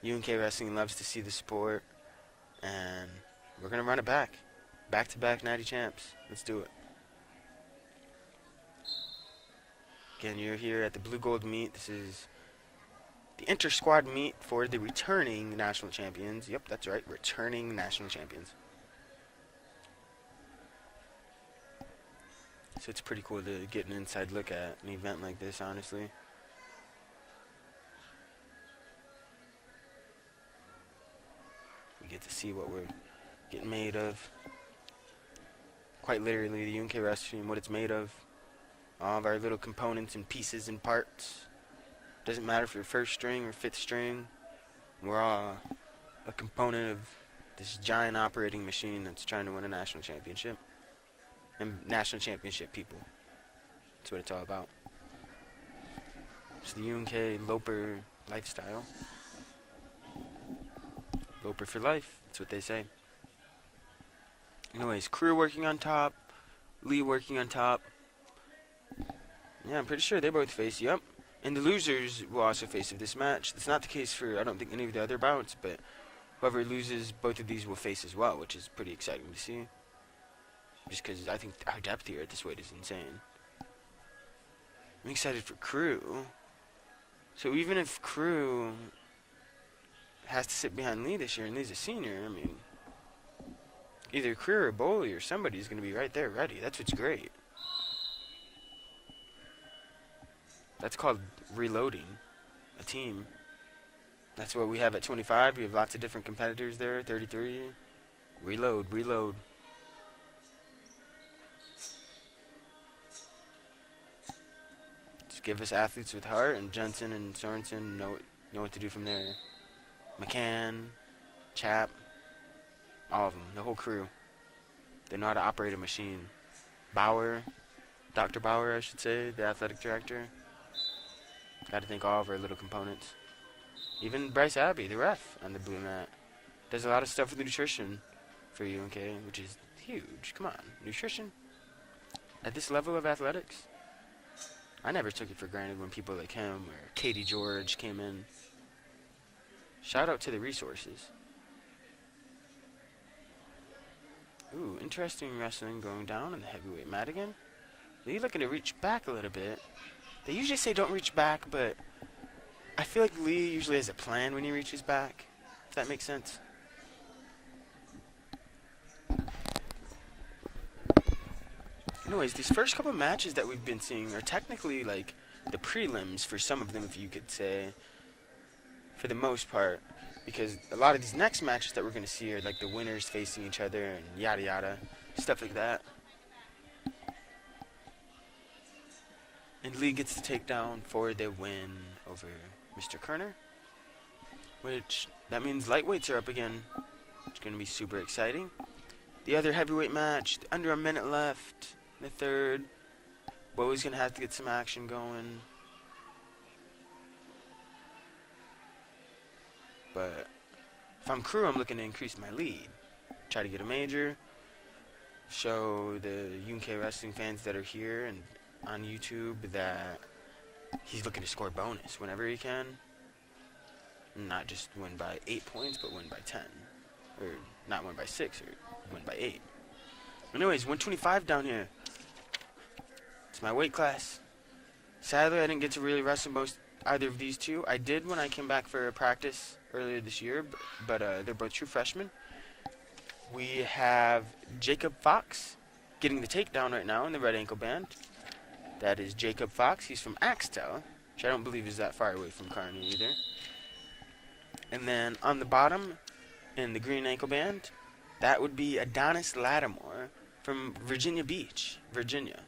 [SPEAKER 2] UNK wrestling loves to see the support. And we're going to run it back. Back-to-back Natty champs. Let's do it. Again, you're here at the Blue Gold meet. This is the inter-squad meet for the returning national champions. Yep, that's right. Returning national champions. So it's pretty cool to get an inside look at an event like this, honestly. You get to see what we're getting made of. Quite literally, the UNK wrestling, what it's made of. All of our little components and pieces and parts. Doesn't matter if you're first string or fifth string. We're all a component of this giant operating machine that's trying to win a national championship. And national championship people. That's what it's all about. It's the UNK Loper lifestyle. Loper for life. That's what they say. Anyways, Crew working on top. Lee working on top. Yeah, I'm pretty sure they both face. Yep. And the losers will also face of this match. That's not the case for, I don't think, any of the other bouts, but whoever loses, both of these will face as well, which is pretty exciting to see. Just because I think our depth here at this weight is insane. I'm excited for Crew. So even if Crew has to sit behind Lee this year, and Lee's a senior, I mean, either Crew or Boley or somebody's going to be right there ready. That's what's great. That's called reloading a team. That's what we have at 25. We have lots of different competitors there. 33. Reload, reload. Just give us athletes with heart, and Jensen and Sorensen know what to do from there. McCann, Chap, all of them, the whole crew. They know how to operate a machine. Bauer, Dr. Bauer, I should say, the athletic director. Got to thank all of our little components. Even Bryce Abbey, the ref on the blue mat, does a lot of stuff with nutrition for UNK, which is huge. Come on, nutrition at this level of athletics. I never took it for granted when people like him or Katie George came in. Shout out to the resources. Ooh, interesting wrestling going down in the heavyweight mat again. Lee looking to reach back a little bit. They usually say don't reach back, but I feel like Lee usually has a plan when he reaches back, if that makes sense. Anyways, these first couple matches that we've been seeing are technically like the prelims for some of them, if you could say, for the most part, because a lot of these next matches that we're going to see are like the winners facing each other and yada yada, stuff like that. And Lee gets the takedown for the win over Mr. Kerner, which that means lightweights are up again. It's going to be super exciting. The other heavyweight match, under a minute left, the third. Bowie's going to have to get some action going. But if I'm Crew, I'm looking to increase my lead. Try to get a major. Show the UK wrestling fans that are here and on YouTube that he's looking to score bonus whenever he can. Not just win by 8 points, but win by 10. Or not win by 6, or win by 8. Anyways, 125 down here. It's my weight class. Sadly, I didn't get to really wrestle either of these two. I did when I came back for a practice earlier this year, but they're both true freshmen. We have Jacob Fox getting the takedown right now in the red ankle band. That is Jacob Fox. He's from Axtell, which I don't believe is that far away from Kearney either. And then on the bottom, in the green ankle band, that would be Adonis Lattimore from Virginia Beach, Virginia.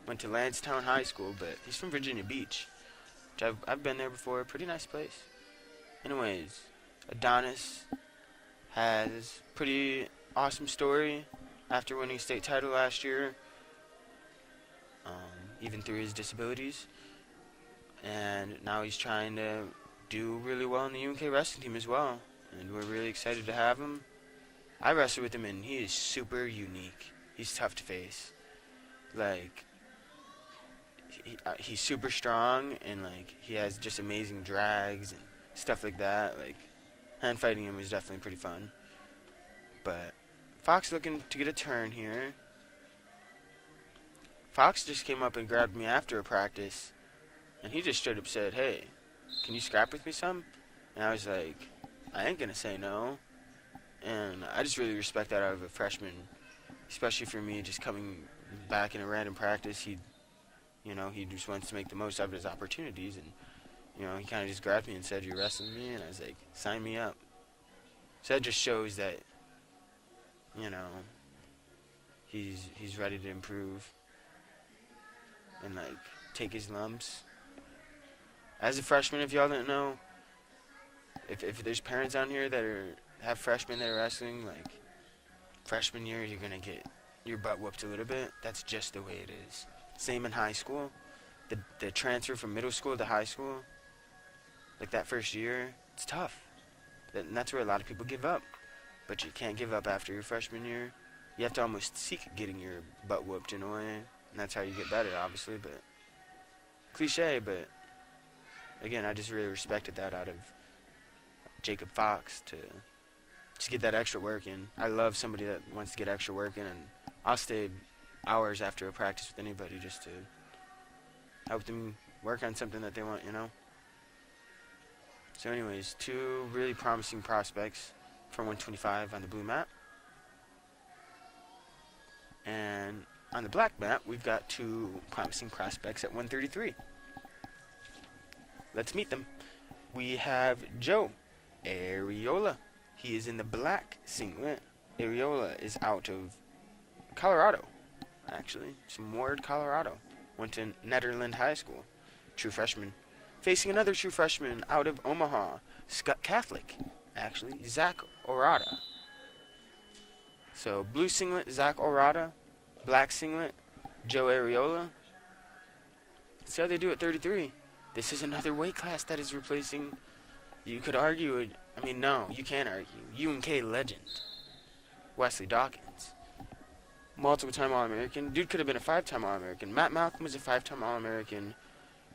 [SPEAKER 2] Went to Lansdowne High School, but he's from Virginia Beach, which I've been there before. Pretty nice place. Anyways, Adonis has pretty awesome story after winning state title last year. Even through his disabilities, and now he's trying to do really well in the UK wrestling team as well, and we're really excited to have him. I wrestled with him, and he is super unique. He's tough to face. Like, he's super strong, and like he has just amazing drags and stuff like that. Like, hand fighting him was definitely pretty fun. But Fox looking to get a turn here. Fox just came up and grabbed me after a practice, and he just straight up said, "Hey, can you scrap with me some?" And I was like, I ain't gonna say no. And I just really respect that out of a freshman, especially for me just coming back in a random practice. He just wants to make the most out of his opportunities, and he kind of just grabbed me and said, "You're wrestling me," and I was like, "Sign me up." So that just shows that, you know, he's ready to improve and like take his lumps. As a freshman, if y'all didn't know, if there's parents out here that have freshmen that are wrestling, like freshman year, you're gonna get your butt whooped a little bit. That's just the way it is. Same in high school. The transfer from middle school to high school, like that first year, it's tough. And that's where a lot of people give up. But you can't give up after your freshman year. You have to almost seek getting your butt whooped in a way. And that's how you get better, obviously. But cliche, but again, I just really respected that out of Jacob Fox to just get that extra work in. I love somebody that wants to get extra work in, and I'll stay hours after a practice with anybody just to help them work on something that they want, you know? So anyways, two really promising prospects from 125 on the blue mat. And on the black mat, we've got two promising prospects at 133. Let's meet them. We have Joe Areola. He is in the black singlet. Areola is out of Colorado, actually. Some Ward, Colorado. Went to Nederland High School. True freshman. Facing another true freshman out of Omaha. Catholic, actually. Zach Orada. So, blue singlet, Zach Orada. Black singlet, Joe Areola. See how they do at 33. This is another weight class that is replacing, you could argue it. I mean, no, you can't argue. UNK legend, Wesley Dawkins. Multiple-time All-American. Dude could have been a 5-time All-American. Matt Malcolm was a 5-time All-American.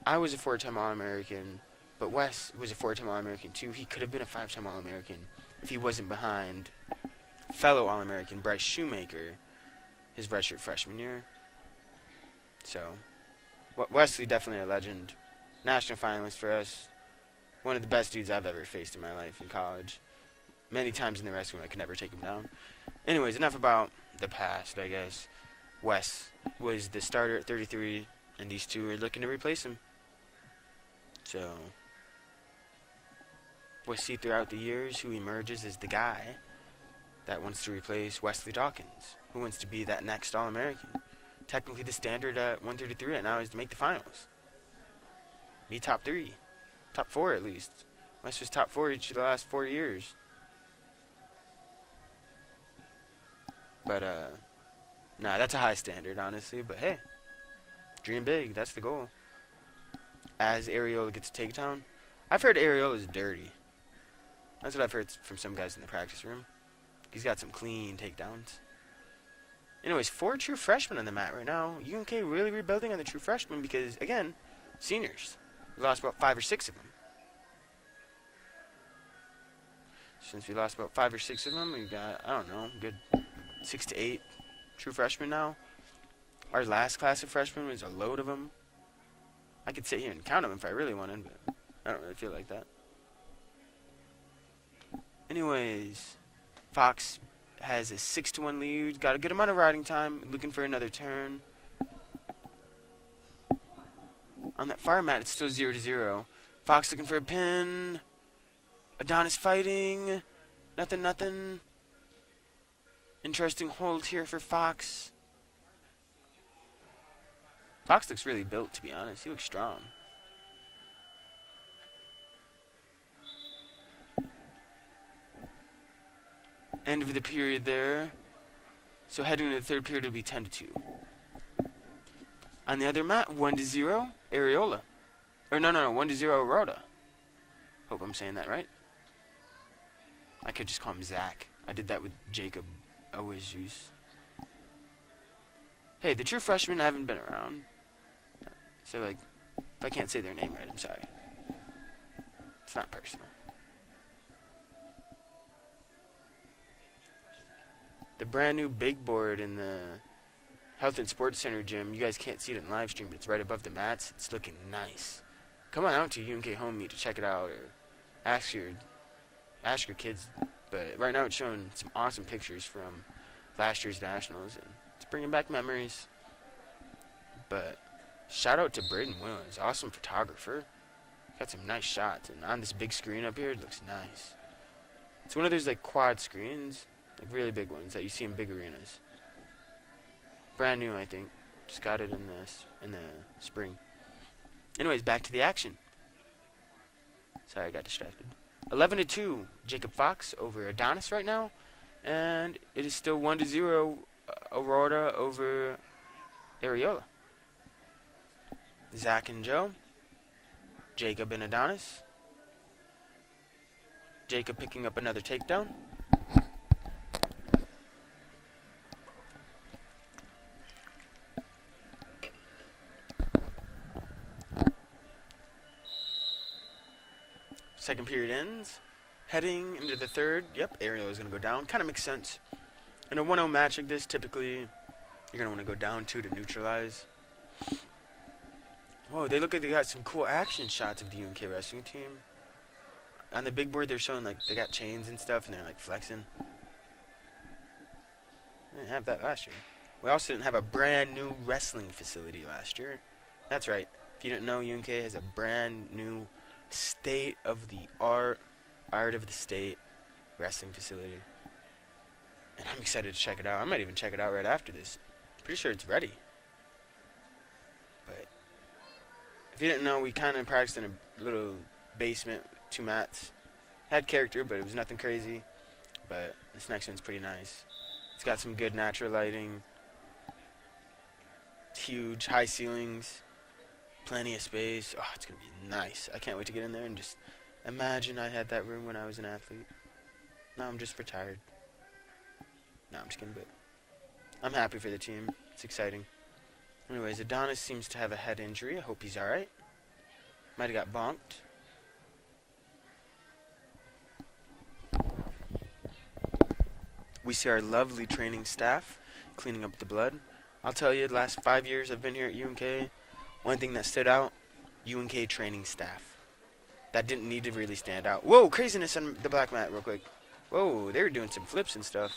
[SPEAKER 2] I was a 4-time All-American. But Wes was a 4-time All-American, too. He could have been a 5-time All-American if he wasn't behind fellow All-American Bryce Shoemaker his redshirt freshman year. So, Wesley definitely a legend. National finalist for us. One of the best dudes I've ever faced in my life in college. Many times in the rescue I could never take him down. Anyways, enough about the past, I guess. Wes was the starter at 33, and these two are looking to replace him. So, we'll see throughout the years who emerges as the guy that wants to replace Wesley Dawkins, who wants to be that next All-American. Technically, the standard at 133 right now is to make the finals. Be top 3. Top 4, at least. Wes was top 4 each of the last 4 years. But, nah, that's a high standard, honestly. But, hey, dream big. That's the goal. As Areola gets a takedown. I've heard Areola's dirty. That's what I've heard from some guys in the practice room. He's got some clean takedowns. Anyways, 4 true freshmen on the mat right now. UNK really rebuilding on the true freshmen because, again, seniors. We lost about 5 or 6 of them. Since we lost about 5 or 6 of them, we've got, I don't know, good 6 to 8 true freshmen now. Our last class of freshmen was a load of them. I could sit here and count them if I really wanted, but I don't really feel like that. Anyways, Fox has a 6-1 lead. Got a good amount of riding time. Looking for another turn. On that fire mat, it's still 0-0. Fox looking for a pin. Adonis fighting. Nothing. Interesting hold here for Fox. Fox looks really built, to be honest. He looks strong. End of the period there. So heading into the third period, it'll be 10-2. On the other mat, 1-0, Areola. Or no, 1-0, Rhoda. Hope I'm saying that right. I could just call him Zach. I did that with Jacob Owis. Hey, the true freshmen haven't been around. So, like, if I can't say their name right, I'm sorry. It's not personal. The brand new big board in the Health and Sports Center gym, you guys can't see it in live stream, but it's right above the mats. It's looking nice. Come on out to UNK Home Meet to check it out, or ask your kids. But right now it's showing some awesome pictures from last year's nationals, and it's bringing back memories. But shout out to Braden Williams, awesome photographer. Got some nice shots, and on this big screen up here, it looks nice. It's one of those like quad screens, like really big ones that you see in big arenas. Brand new, I think. Just got it in the spring. Anyways, back to the action. Sorry, I got distracted. 11-2, Jacob Fox over Adonis right now, and it is still 1-0, Aurora over Areola. Zach and Joe, Jacob and Adonis. Jacob picking up another takedown. Second period ends. Heading into the third, yep, Ariel is going to go down. Kind of makes sense. In a 1-0 match like this, typically, you're going to want to go down 2 to neutralize. Whoa, they look like they got some cool action shots of the UNK wrestling team. On the big board, they're showing, like, they got chains and stuff, and they're, like, flexing. They didn't have that last year. We also didn't have a brand new wrestling facility last year. That's right. If you didn't know, UNK has a brand new state-of-the-art, art of the state wrestling facility. And I'm excited to check it out. I might even check it out right after this. Pretty sure it's ready. But if you didn't know, we kind of practiced in a little basement, 2 mats. Had character, but it was nothing crazy. But this next one's pretty nice. It's got some good natural lighting. It's huge, high ceilings. Plenty of space. Oh, it's going to be nice. I can't wait to get in there and just imagine I had that room when I was an athlete. Now I'm just retired. No, I'm just kidding, but I'm happy for the team. It's exciting. Anyways, Adonis seems to have a head injury. I hope he's alright. Might have got bonked. We see our lovely training staff cleaning up the blood. I'll tell you, the last 5 years I've been here at UNK, one thing that stood out, UNK training staff. That didn't need to really stand out. Whoa, craziness on the black mat real quick. Whoa, they were doing some flips and stuff.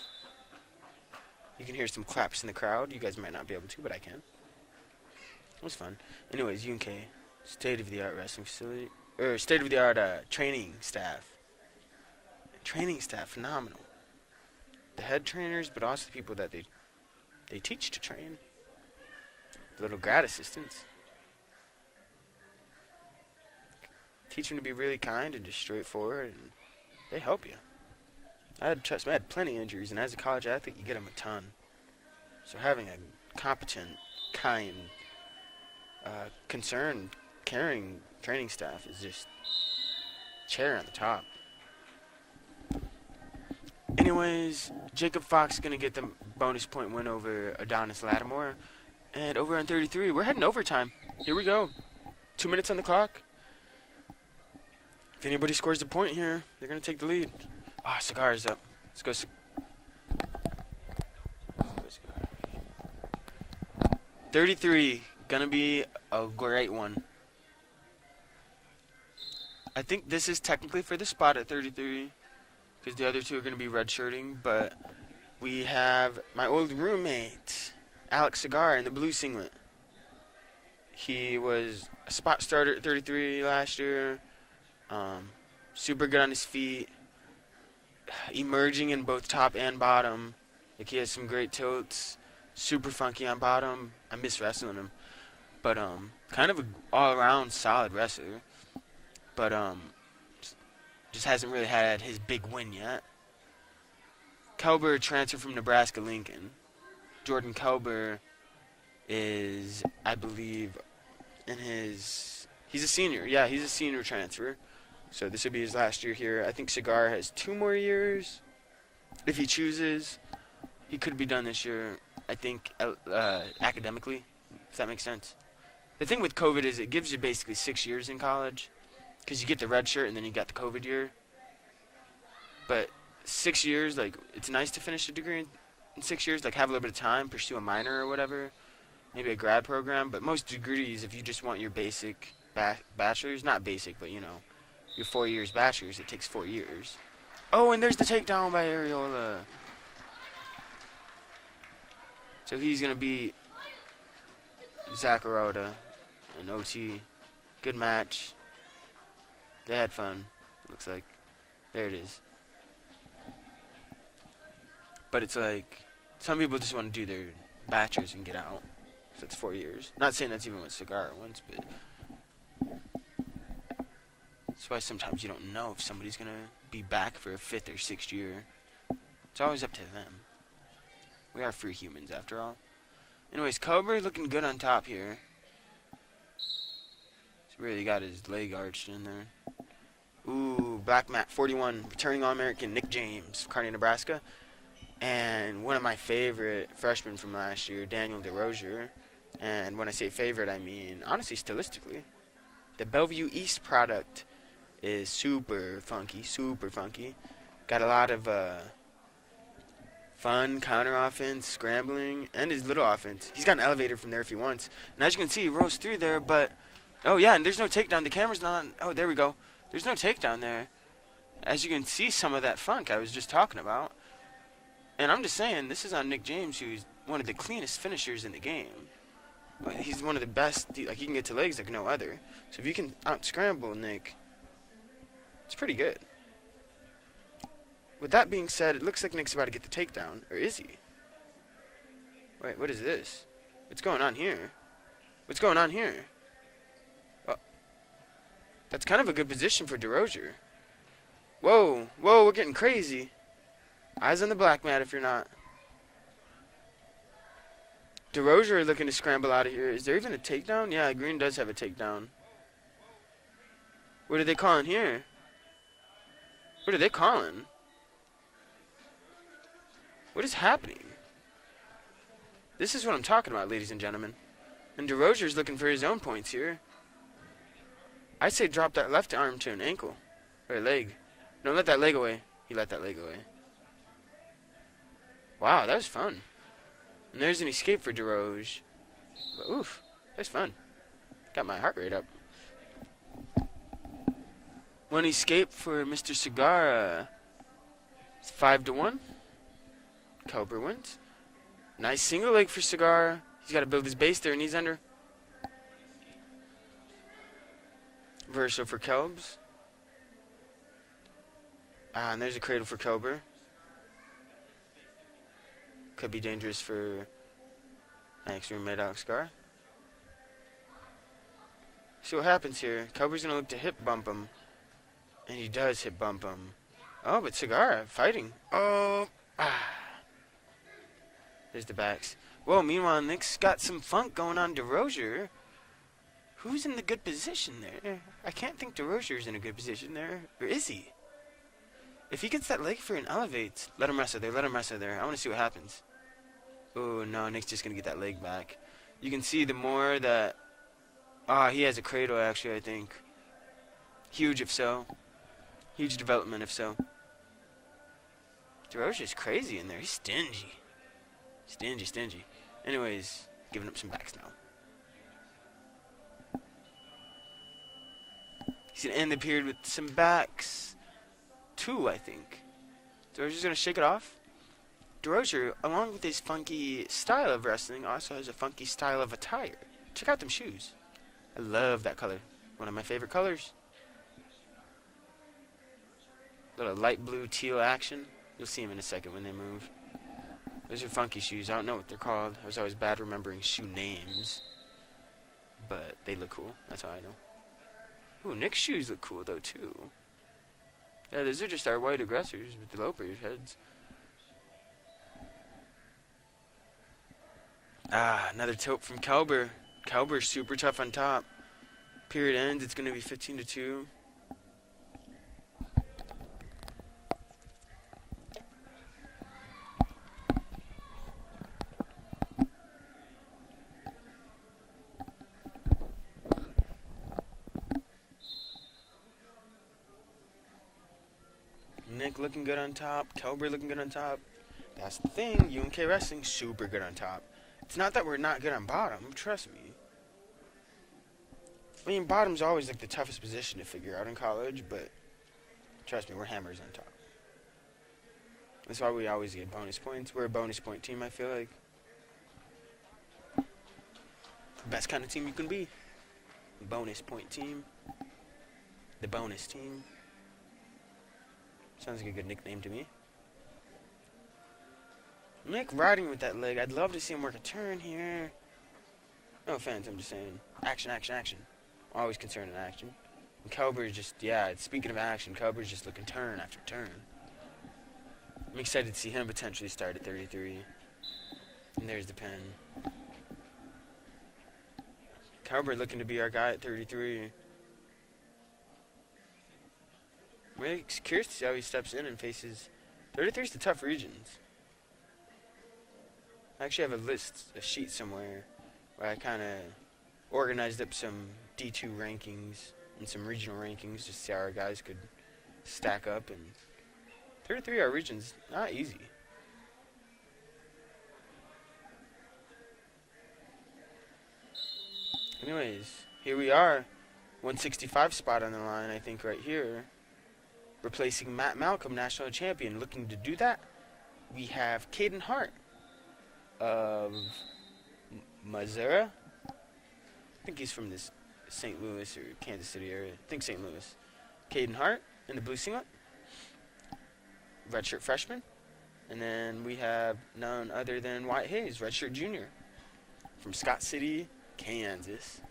[SPEAKER 2] You can hear some claps in the crowd. You guys might not be able to, but I can. It was fun. Anyways, UNK, state-of-the-art wrestling facility, or state-of-the-art training staff. Training staff, phenomenal. The head trainers, but also the people that they teach to train. The little grad assistants. Teach them to be really kind and just straightforward, and they help you. Trust me, I had plenty of injuries, and as a college athlete, you get them a ton. So having a competent, kind, concerned, caring training staff is just cherry on the top. Anyways, Jacob Fox is going to get the bonus point win over Adonis Lattimore. And over on 33, we're heading overtime. Here we go. 2 minutes on the clock. If anybody scores a point here, they're going to take the lead. Ah, Cigar is up. Let's go. 33, gonna be a great one. I think this is technically for the spot at 33, because the other two are gonna be redshirting. But we have my old roommate, Alex Cigar, in the blue singlet. He was a spot starter at 33 last year. Super good on his feet. Emerging in both top and bottom. Like, he has some great tilts. Super funky on bottom. I miss wrestling him. But kind of an all-around solid wrestler. But just hasn't really had his big win yet. Kelber transferred from Nebraska Lincoln. Jordan Kelber is, I believe, he's a senior. Yeah, he's a senior transfer. So this would be his last year here. I think Cigar has 2 more years. If he chooses, he could be done this year, I think, academically, if that makes sense. The thing with COVID is it gives you basically 6 years in college, because you get the red shirt and then you got the COVID year. But 6 years, like, it's nice to finish a degree in 6 years, like, have a little bit of time, pursue a minor or whatever, maybe a grad program. But most degrees, if you just want your basic bachelor's, not basic, but, you know, your 4 years bachelor's, it takes 4 years. Oh, and there's the takedown by Areola. So he's going to beat Zacharota in OT. Good match. They had fun, looks like. There it is. But it's like, some people just want to do their bachelors and get out. So it's 4 years. Not saying that's even what Cigar wants, but that's why sometimes you don't know if somebody's going to be back for a 5th or 6th year. It's always up to them. We are free humans, after all. Anyways, Cobra looking good on top here. He's really got his leg arched in there. Ooh, Black Mat 41, returning All-American Nick James, Kearney, Nebraska. And one of my favorite freshmen from last year, Daniel DeRozier. And when I say favorite, I mean, honestly, stylistically. The Bellevue East product is super funky, super funky. Got a lot of fun counter offense, scrambling, and his little offense. He's got an elevator from there if he wants. And as you can see, he rose through there, but... Oh, yeah, and there's no takedown. The camera's not... Oh, there we go. There's no takedown there. As you can see, some of that funk I was just talking about. And I'm just saying, this is on Nick James, who's one of the cleanest finishers in the game. He's one of the best. Like, he can get to legs like no other. So if you can out-scramble Nick, it's pretty good. With that being said, it looks like Nick's about to get the takedown. Or is he? Wait, what is this? What's going on here? What's going on here? Oh, that's kind of a good position for DeRozier. Whoa, whoa, we're getting crazy. Eyes on the black mat if you're not. DeRozier looking to scramble out of here. Is there even a takedown? Yeah, Green does have a takedown. What are they calling here? What are they calling? What is happening? This is what I'm talking about, ladies and gentlemen. And DeRozier's looking for his own points here. I say drop that left arm to an ankle. Or a leg. No, let that leg away. He let that leg away. Wow, that was fun. And there's an escape for DeRozier. But oof, that's fun. Got my heart rate up. One escape for Mr. Cigar. It's 5-1. Cobra wins. Nice single leg for Cigar. He's got to build his base there, and he's under. Verso for Kelbs. Ah, and there's a cradle for Cobra. Could be dangerous for my ex-roommate Alex Cigar. See what happens here. Cobra's going to look to hip bump him. And he does hip bump him. Oh, but Cigar fighting. Oh. Ah. There's the backs. Whoa, meanwhile, Nick's got some funk going on DeRozier. Who's in the good position there? I can't think DeRozier's in a good position there. Or is he? If he gets that leg for an elevate, let him wrestle there, let him wrestle there. I want to see what happens. Oh, no, Nick's just going to get that leg back. You can see the more that... Ah, he has a cradle, actually, I think. Huge, if so. Huge development, if so. DeRozier's crazy in there. He's stingy. Stingy, stingy. Anyways, giving up some backs now. He's going to end the period with some backs. 2, I think. DeRozier's going to shake it off. DeRozier, along with his funky style of wrestling, also has a funky style of attire. Check out them shoes. I love that color. One of my favorite colors. Little light blue teal action. You'll see them in a second when they move. Those are funky shoes. I don't know what they're called. I was always bad remembering shoe names. But they look cool. That's how I know. Ooh, Nick's shoes look cool, though, too. Yeah, those are just our white aggressors with the low heads. Ah, another tilt from Kelber. Kelber's super tough on top. Period ends. It's going to be 15-2. Nick looking good on top. Kelber looking good on top. That's the thing. UNK Wrestling, super good on top. It's not that we're not good on bottom. Trust me. I mean, bottom's always like the toughest position to figure out in college, but trust me, we're hammers on top. That's why we always get bonus points. We're a bonus point team, I feel like. Best kind of team you can be. Bonus point team. The bonus team. Sounds like a good nickname to me. Nick riding with that leg. I'd love to see him work a turn here. No offense, I'm just saying. Action, action, action. Always concerned in action. And Cowbird's just, yeah, speaking of action, Cowbird's just looking turn after turn. I'm excited to see him potentially start at 33. And there's the pin. Cowbird looking to be our guy at 33. Really curious to see how he steps in and faces 33 is the tough regions. I actually have a sheet somewhere where I kind of organized up some D2 rankings and some regional rankings just to see how our guys could stack up. And 33 our region's not easy. Anyways, here we are. 165 spot on the line, I think, right here. Replacing Matt Malcolm, national champion. Looking to do that, we have Caden Hart of Missouri. I think he's from this St. Louis or Kansas City area. I think St. Louis. Caden Hart in the blue singlet. Redshirt freshman. And then we have none other than Wyatt Hayes, redshirt junior. From Scott City, Kansas.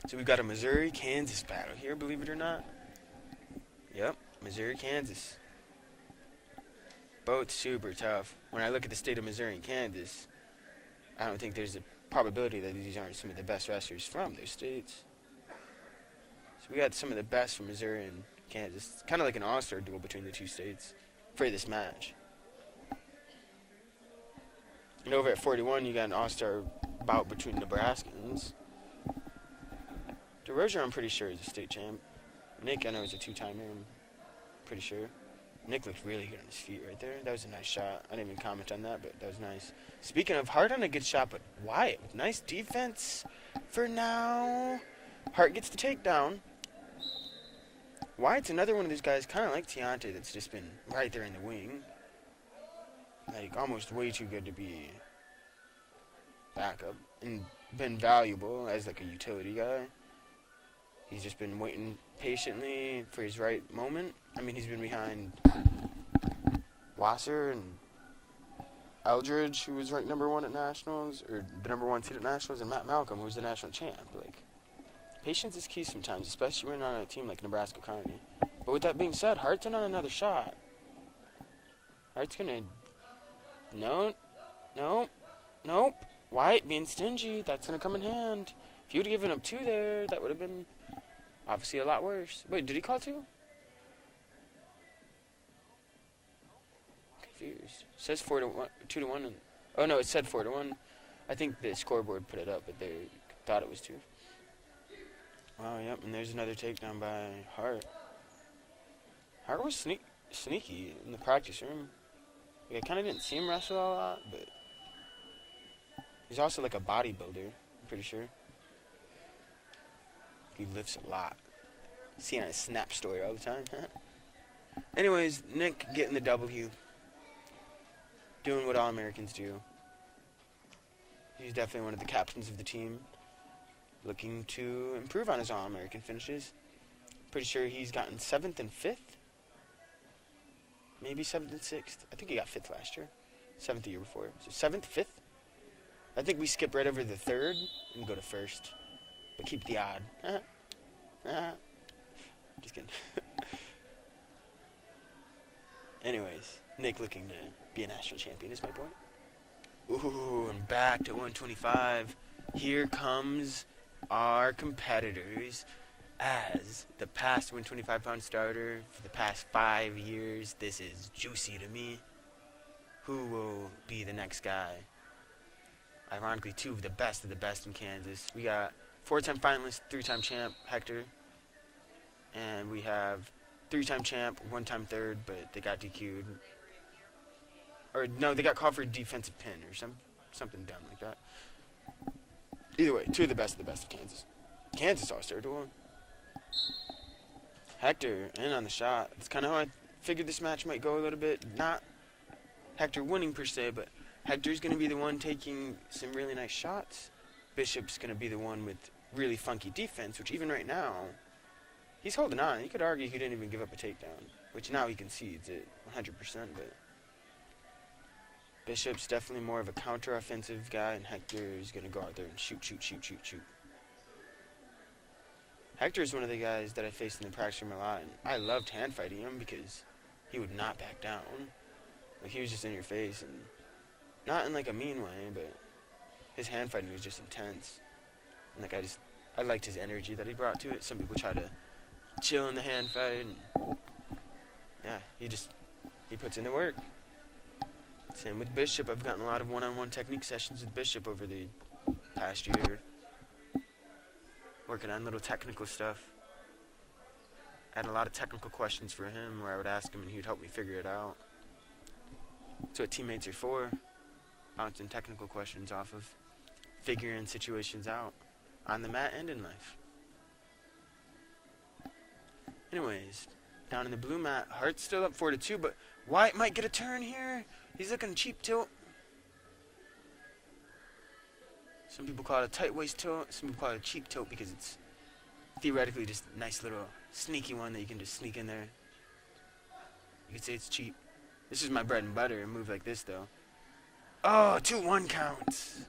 [SPEAKER 2] So we've got a Missouri-Kansas battle here, believe it or not. Yep, Missouri, Kansas. Both super tough. When I look at the state of Missouri and Kansas, I don't think there's a probability that these aren't some of the best wrestlers from those states. So we got some of the best from Missouri and Kansas. It's kind of like an all-star duel between the two states for this match. And over at 41, you got an all-star bout between Nebraskans. DeRozier, I'm pretty sure, is a state champ. Nick, I know, is a two-timer, I'm pretty sure. Nick looked really good on his feet right there. That was a nice shot. I didn't even comment on that, but that was nice. Speaking of, Hart on a good shot, but Wyatt with nice defense for now. Hart gets the takedown. Wyatt's another one of these guys, kind of like Tiante, that's just been right there in the wing. Like, almost way too good to be backup. And been valuable as, like, a utility guy. He's just been waiting patiently for his right moment. I mean, he's been behind Wasser and Eldridge, who was ranked #1 at Nationals, or the #1 seed at Nationals, and Matt Malcolm, who was the national champ. Like, patience is key sometimes, especially when you're on a team like Nebraska Kearney. But with that being said, Hart's in on another shot. Hart's gonna... Nope. Wyatt being stingy. That's gonna come in hand. If you would have given up 2 there, that would have been obviously a lot worse. Wait, did he call 2? Confused. It says 4-1, 2-1. And, oh no, it said 4-1. I think the scoreboard put it up, but they thought it was 2. Oh, yep, and there's another takedown by Hart. Hart was sneaky in the practice room. Like, I kind of didn't see him wrestle a lot, but he's also like a bodybuilder, I'm pretty sure. He lifts a lot. See on his Snap story all the time. Anyways, Nick getting the W. Doing what all Americans do. He's definitely one of the captains of the team. Looking to improve on his All-American finishes. Pretty sure he's gotten 7th and 5th. Maybe 7th and 6th. I think he got 5th last year. 7th the year before. So 7th, 5th. I think we skip right over the 3rd and go to 1st. But keep the odd. Just kidding. Anyways, Nick looking to be a national champion is my point. Ooh, and back to 125. Here comes our competitors. As the past 125-pound starter for the past 5 years, this is juicy to me. Who will be the next guy? Ironically, 2 of the best in Kansas. We got 4-time finalist, 3-time champ, Hector. And we have 3-time champ, 1-time third, but they got DQ'd. Or, no, they got called for a defensive pin or something dumb like that. Either way, 2 of the best of Kansas. Kansas all-star duel. Hector in on the shot. That's kind of how I figured this match might go a little bit. Not Hector winning per se, but Hector's going to be the one taking some really nice shots. Bishop's going to be the one with really funky defense, which even right now, he's holding on. You could argue he didn't even give up a takedown, which now he concedes it 100%, but Bishop's definitely more of a counter-offensive guy, and Hector is going to go out there and shoot. Hector is one of the guys that I faced in the practice room a lot, and I loved hand fighting him because he would not back down. Like, he was just in your face, and not in like a mean way, but his hand fighting was just intense. And like, I liked his energy that he brought to it. Some people try to chill in the hand fight, and yeah, he puts in the work. Same with Bishop. I've gotten a lot of one-on-one technique sessions with Bishop over the past year, working on little technical stuff. I had a lot of technical questions for him where I would ask him and he would help me figure it out. That's what teammates are for, bouncing technical questions off of, figuring situations out on the mat and in life. Anyways, down in the blue mat, Hart's still up 4-2, but White might get a turn here. He's looking cheap tilt. Some people call it a tight waist tilt. Some people call it a cheap tilt because it's theoretically just a nice little sneaky one that you can just sneak in there. You could say it's cheap. This is my bread and butter, a move like this though. Oh, 2-1 counts.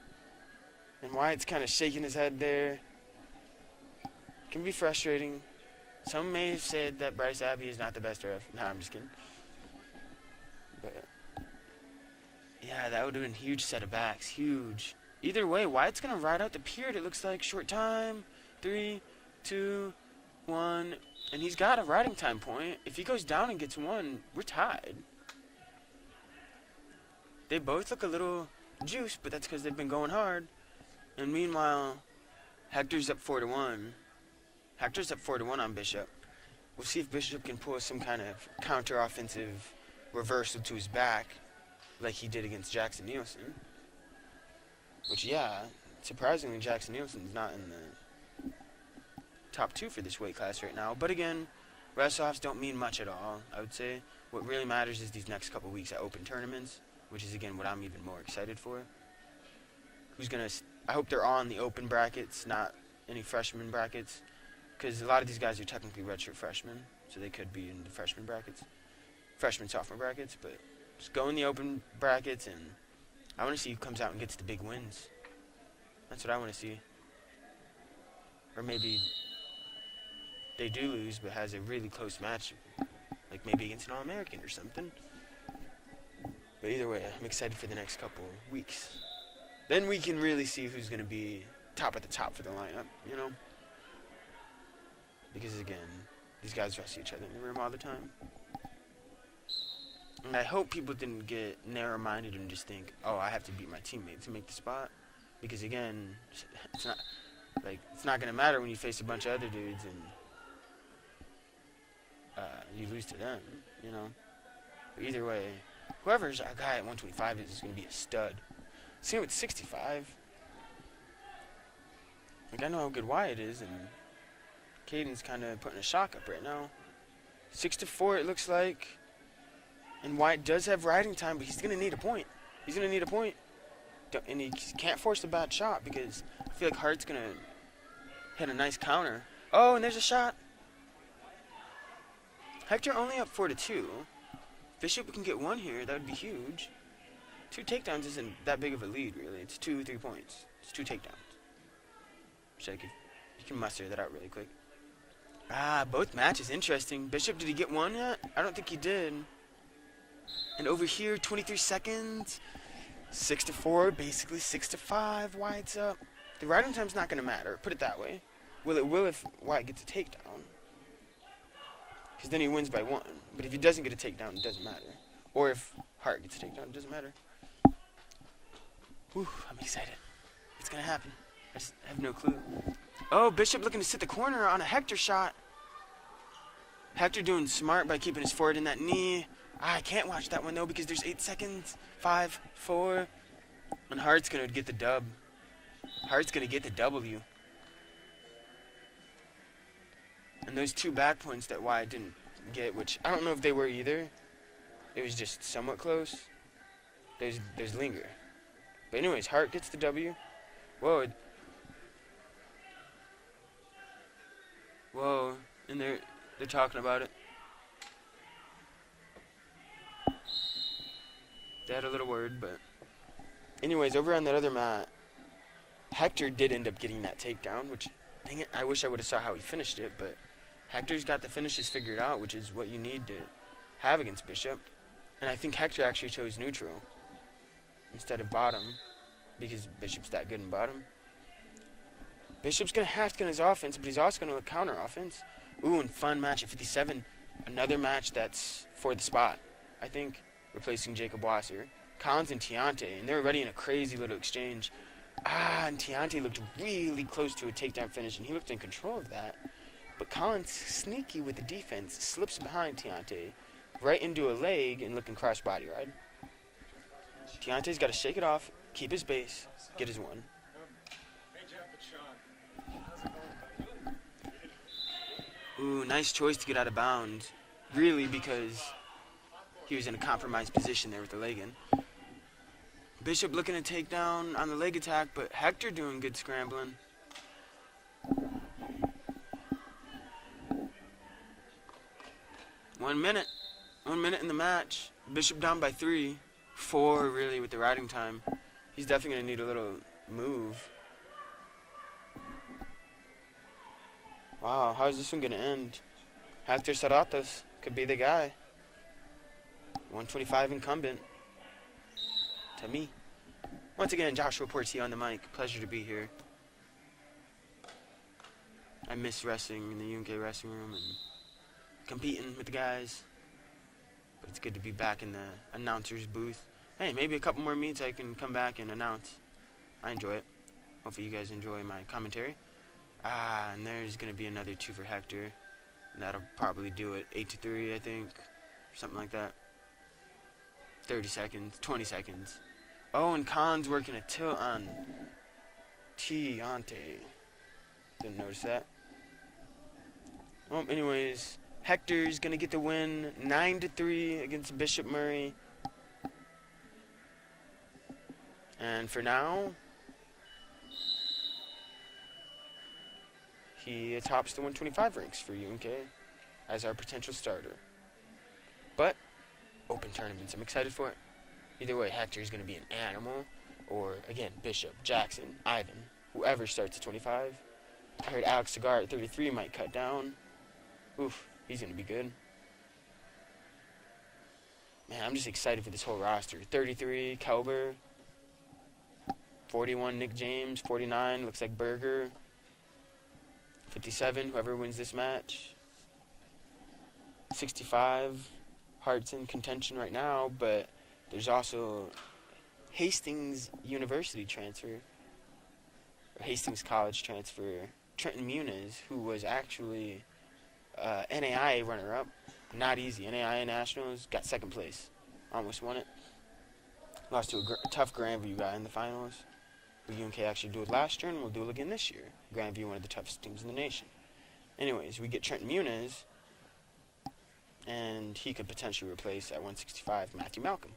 [SPEAKER 2] And White's kind of shaking his head there. Can be frustrating. Some may have said that Bryce Abbey is not the best ref. Nah, I'm just kidding. But yeah, that would have been a huge set of backs. Huge. Either way, White's going to ride out the period. It looks like short time. 3, 2, 1. And he's got a riding time point. If he goes down and gets one, we're tied. They both look a little juiced, but that's because they've been going hard. And meanwhile, Hector's up 4-1. Hector's up 4-1 on Bishop. We'll see if Bishop can pull some kind of counter-offensive reversal to his back like he did against Jackson Nielsen. Which, yeah, surprisingly, Jackson Nielsen's not in the top 2 for this weight class right now. But again, rest-offs don't mean much at all, I would say. What really matters is these next couple weeks at open tournaments, which is, again, what I'm even more excited for. I hope they're all in the open brackets, not any freshman brackets. Because a lot of these guys are technically redshirt freshmen, so they could be in the freshman brackets. Freshman, sophomore brackets, but just go in the open brackets, and I want to see who comes out and gets the big wins. That's what I want to see. Or maybe they do lose, but has a really close match, like maybe against an All-American or something. But either way, I'm excited for the next couple weeks. Then we can really see who's going to be top at the top for the lineup, you know? Because, again, these guys wrestle each other in the room all the time. And I hope people didn't get narrow-minded and just think, oh, I have to beat my teammate to make the spot. Because, again, it's not going to matter when you face a bunch of other dudes and you lose to them, you know. But either way, whoever's our guy at 125 is going to be a stud. Same with 65. Like, I know how good Wyatt is, and Caden's kind of putting a shock up right now. 6-4, it looks like. And Wyatt does have riding time, but he's going to need a point. He's going to need a point. And he can't force a bad shot because I feel like Hart's going to hit a nice counter. Oh, and there's a shot. Hector only up 4-2. Bishop can get one here. That would be huge. 2 takedowns isn't that big of a lead, really. It's 2-3 points. It's 2 takedowns. So you can muster that out really quick. Both matches. Interesting. Bishop, did he get one yet? I don't think he did. And over here, 23 seconds. 6-4, basically 6-5. Wyatt's up. The riding time's not going to matter. Put it that way. Well, it will if Wyatt gets a takedown. Because then he wins by 1. But if he doesn't get a takedown, it doesn't matter. Or if Hart gets a takedown, it doesn't matter. Whew, I'm excited. It's going to happen. I just have no clue. Oh, Bishop looking to sit the corner on a Hector shot. Hector doing smart by keeping his forward in that knee. I can't watch that one, though, because there's 8 seconds. 5, 4. And Hart's going to get the dub. Hart's going to get the W. And those 2 back points that Wyatt didn't get, which I don't know if they were either. It was just somewhat close. There's linger. But anyways, Hart gets the W. Whoa. Whoa. And they're talking about it. had a little word, but anyways, over on that other mat, Hector did end up getting that takedown, which, dang it, I wish I would have saw how he finished it, but Hector's got the finishes figured out, which is what you need to have against Bishop. And I think Hector actually chose neutral instead of bottom, because Bishop's that good in bottom. Bishop's going to have to get his offense, but he's also going to counter offense. Ooh, and fun match at 57. Another match that's for the spot, I think, replacing Jacob Wasser. Collins and Tiante, and they're already in a crazy little exchange. And Tiante looked really close to a takedown finish, and he looked in control of that. But Collins, sneaky with the defense, slips behind Tiante, right into a leg and looking cross-body ride. Tiante's got to shake it off, keep his base, get his one. Ooh, nice choice to get out of bounds. Really, because he was in a compromised position there with the leg in. Bishop looking to take down on the leg attack, but Hector doing good scrambling. 1 minute. 1 minute in the match. Bishop down by 3. 4 really with the riding time. He's definitely going to need a little move. Wow, how is this one going to end? Hector Saratas could be the guy. 125 incumbent. To me. Once again, Joshua Portier on the mic. Pleasure to be here. I miss wrestling in the UNK wrestling room and competing with the guys. But it's good to be back in the announcer's booth. Hey, maybe a couple more meets I can come back and announce. I enjoy it. Hopefully you guys enjoy my commentary. And there's going to be another 2 for Hector. And that'll probably do it. 8-3, I think. Something like that. 30 seconds. 20 seconds. Oh, and Khan's working a tilt on Tiante. Didn't notice that. Well, anyways, Hector's going to get the win. 9-3 against Bishop Murray. And for now, he tops the 125 ranks for UNK as our potential starter. But, open tournaments, I'm excited for it. Either way, Hector is going to be an animal, or, again, Bishop, Jackson, Ivan, whoever starts at 25. I heard Alex Cigar at 33 might cut down. Oof, he's going to be good. Man, I'm just excited for this whole roster. 33, Kelber. 41, Nick James. 49, looks like Berger. 57, whoever wins this match. 65, Hart's in contention right now, but there's also Hastings University transfer, or Hastings College transfer, Trenton Muniz, who was actually NAIA runner-up. Not easy. NAIA Nationals, got second place. Almost won it. Lost to a tough Grandview guy in the finals. The UNK actually do it last year, and we'll do it again this year. Grandview, one of the toughest teams in the nation. Anyways, we get Trenton Muniz, and he could potentially replace at 165 Matthew Malcolm.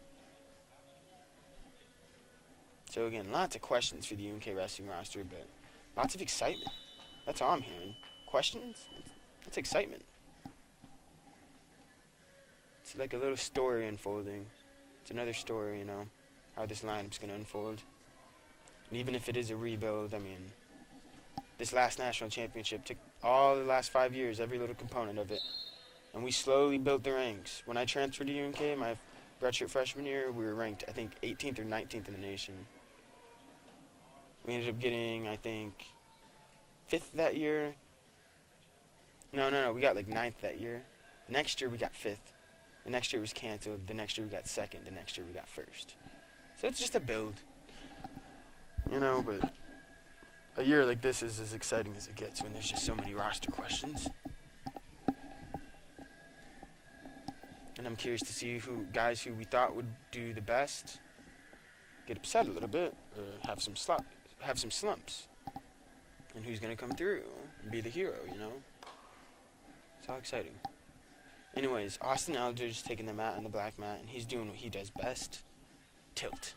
[SPEAKER 2] So again, lots of questions for the UNK wrestling roster, but lots of excitement. That's all I'm hearing. Questions? That's excitement. It's like a little story unfolding. It's another story, you know, how this lineup's going to unfold. And even if it is a rebuild, I mean, this last national championship took all the last 5 years, every little component of it. And we slowly built the ranks. When I transferred to UNK, my redshirt freshman year, we were ranked, I think, 18th or 19th in the nation. We ended up getting, I think, 5th that year. No, we got like 9th that year. Next year we got 5th. The next year was canceled. The next year we got 2nd. The next year we got 1st. So it's just a build. You know, but a year like this is as exciting as it gets when there's just so many roster questions. And I'm curious to see who guys who we thought would do the best get upset a little bit, or have some slumps. And who's going to come through and be the hero, you know? It's all exciting. Anyways, Austin Eldridge taking the mat on the black mat, and he's doing what he does best. Tilt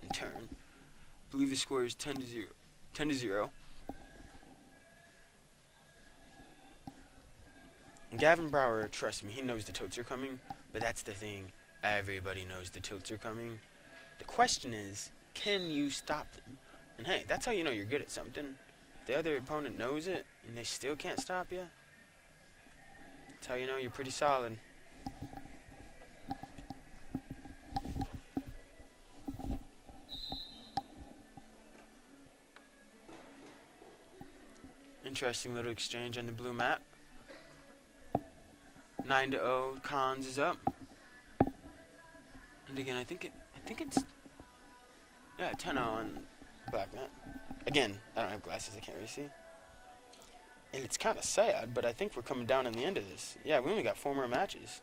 [SPEAKER 2] and turn. I believe the score is 10-0. 10-0. And Gavin Brower, trust me, he knows the tilts are coming, but that's the thing. Everybody knows the tilts are coming. The question is, can you stop them? And hey, that's how you know you're good at something. If the other opponent knows it and they still can't stop you, that's how you know you're pretty solid. Interesting little exchange on the blue mat. 9-0, Cons is up. And again, I think it's 10-0 on black mat. Again, I don't have glasses, I can't really see. And it's kind of sad, but I think we're coming down on the end of this. Yeah, we only got 4 more matches.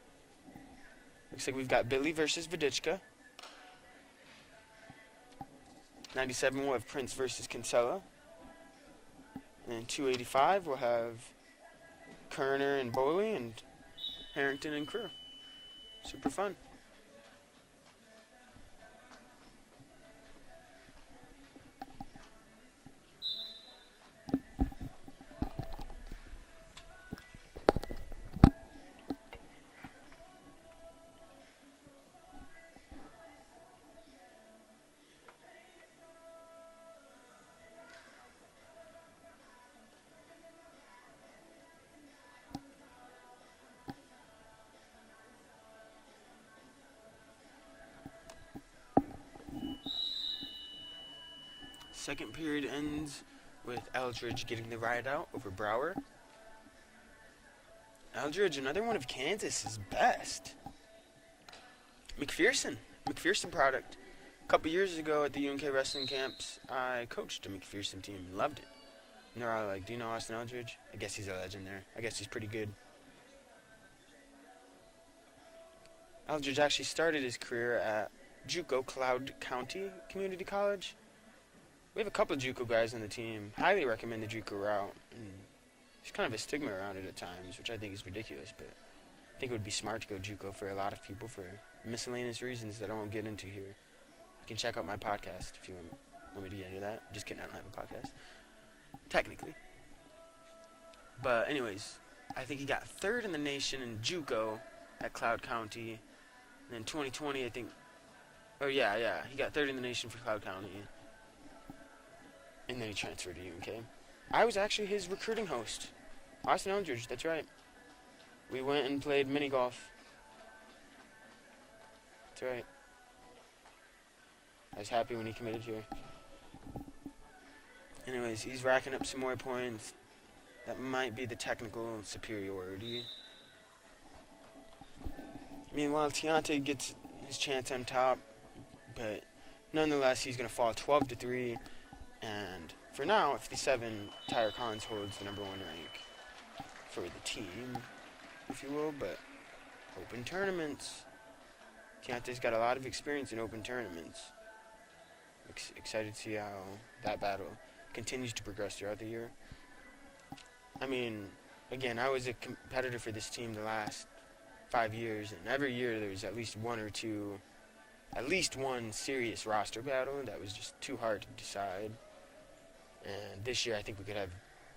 [SPEAKER 2] Looks like we've got Billy versus Vidichka. 97, we'll have Prince versus Kinsella. And 285, we'll have Kerner and Boley and Harrington and Crew. Super fun. Second period ends with Eldridge getting the ride out over Brower. Eldridge, another one of Kansas's best. McPherson product. A couple years ago at the UNK wrestling camps, I coached a McPherson team and loved it. And they're all like, do you know Austin Eldridge? I guess he's a legend there. I guess he's pretty good. Eldridge actually started his career at JUCO Cloud County Community College. We have a couple of JUCO guys on the team. Highly recommend the JUCO route. And there's kind of a stigma around it at times, which I think is ridiculous, but I think it would be smart to go JUCO for a lot of people for miscellaneous reasons that I won't get into here. You can check out my podcast if you want me to get into that. Just kidding, I don't have a podcast. Technically. But anyways, I think he got 3rd in the nation in JUCO at Cloud County. And then 2020, I think... Oh, yeah. He got 3rd in the nation for Cloud County. And then he transferred to UNK. I was actually his recruiting host. Austin Eldridge, that's right. We went and played mini golf. That's right. I was happy when he committed here. Anyways, he's racking up some more points. That might be the technical superiority. Meanwhile, Tiante gets his chance on top, but nonetheless, he's going to fall 12-3. And for now, 57, Tyre Collins holds the #1 rank for the team, if you will. But open tournaments, Tiante's got a lot of experience in open tournaments. Excited to see how that battle continues to progress throughout the year. I mean, again, I was a competitor for this team the last 5 years, and every year there was at least one serious roster battle that was just too hard to decide. And this year I think we could have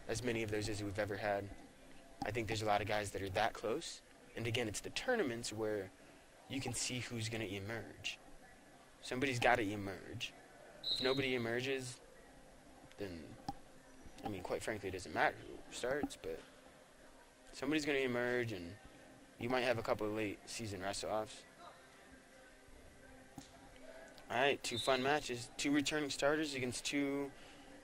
[SPEAKER 2] as many of those as we've ever had. I think there's a lot of guys that are that close. And again, it's the tournaments where you can see who's going to emerge. Somebody's got to emerge. If nobody emerges, then, I mean, quite frankly, it doesn't matter who starts, but somebody's going to emerge, and you might have a couple of late season wrestle-offs. Alright, 2 fun matches. 2 returning starters against 2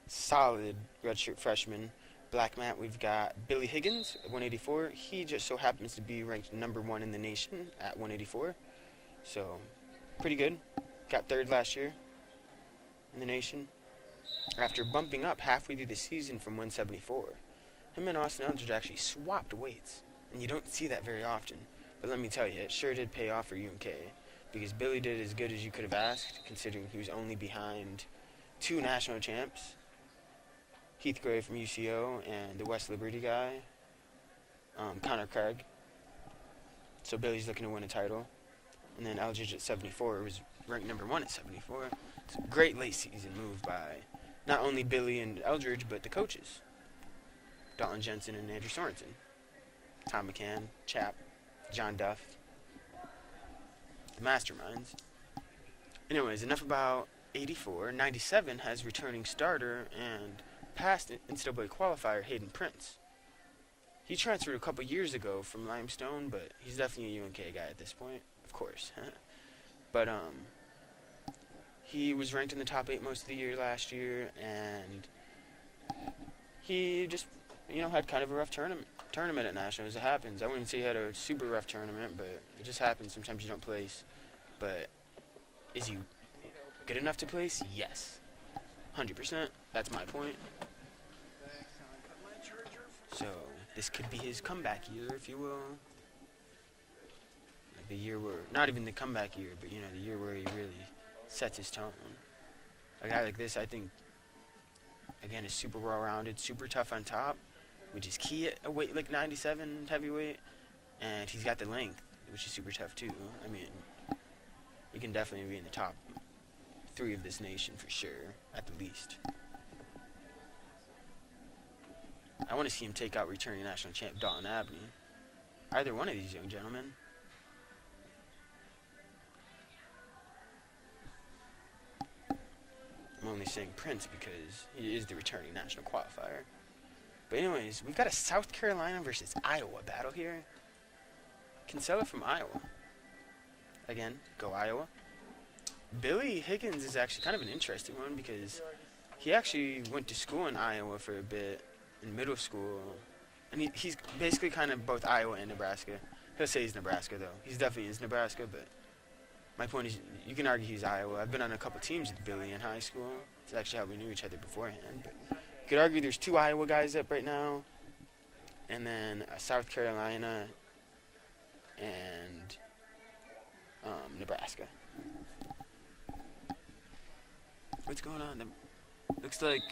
[SPEAKER 2] solid redshirt freshmen. Black mat, we've got Billy Higgins at 184. He just so happens to be ranked #1 in the nation at 184. So, pretty good. Got 3rd last year in the nation. After bumping up halfway through the season from 174. Him and Austin Eldridge actually swapped weights. And you don't see that very often. But let me tell you, it sure did pay off for UNK. Because Billy did as good as you could have asked, considering he was only behind 2 national champs. Heath Gray from UCO and the West Liberty guy, Connor Craig. So Billy's looking to win a title. And then Eldridge at 74 was ranked #1 at 74. It's a great late season move by not only Billy and Eldridge, but the coaches. Dalton Jensen and Andrew Sorensen. Tom McCann, Chap, John Duff. The masterminds. Anyways, enough about 84. 97 has returning starter and past NCAA qualifier Hayden Prince. He transferred a couple years ago from Limestone, but he's definitely a UNK guy at this point, of course. But he was ranked in the top 8 most of the year last year, and he just, had kind of a rough tournament at Nationals. It happens. I wouldn't say he had a super rough tournament, but it just happens. Sometimes you don't place. But is he good enough to place? Yes. 100%. That's my point. So this could be his comeback year, if you will. Like the year where, not even the comeback year, but the year where he really sets his tone. A guy like this, I think, again, is super well-rounded, super tough on top, which is key at a weight like 97 heavyweight, and he's got the length, which is super tough too. I mean, he can definitely be in the top 3 of this nation for sure, at the least. I want to see him take out returning national champ Dalton Abney. Either one of these young gentlemen. I'm only saying Prince because he is the returning national qualifier. But anyways, we've got a South Carolina versus Iowa battle here. Kinsella from Iowa. Again, go Iowa. Billy Higgins is actually kind of an interesting one because he actually went to school in Iowa for a bit, in middle school. And he's basically kind of both Iowa and Nebraska. He'll say he's Nebraska, though. He's definitely is Nebraska, but my point is, you can argue he's Iowa. I've been on a couple teams with Billy in high school. It's actually how we knew each other beforehand. But you could argue there's 2 Iowa guys up right now, and then a South Carolina and Nebraska. What's going on? Looks like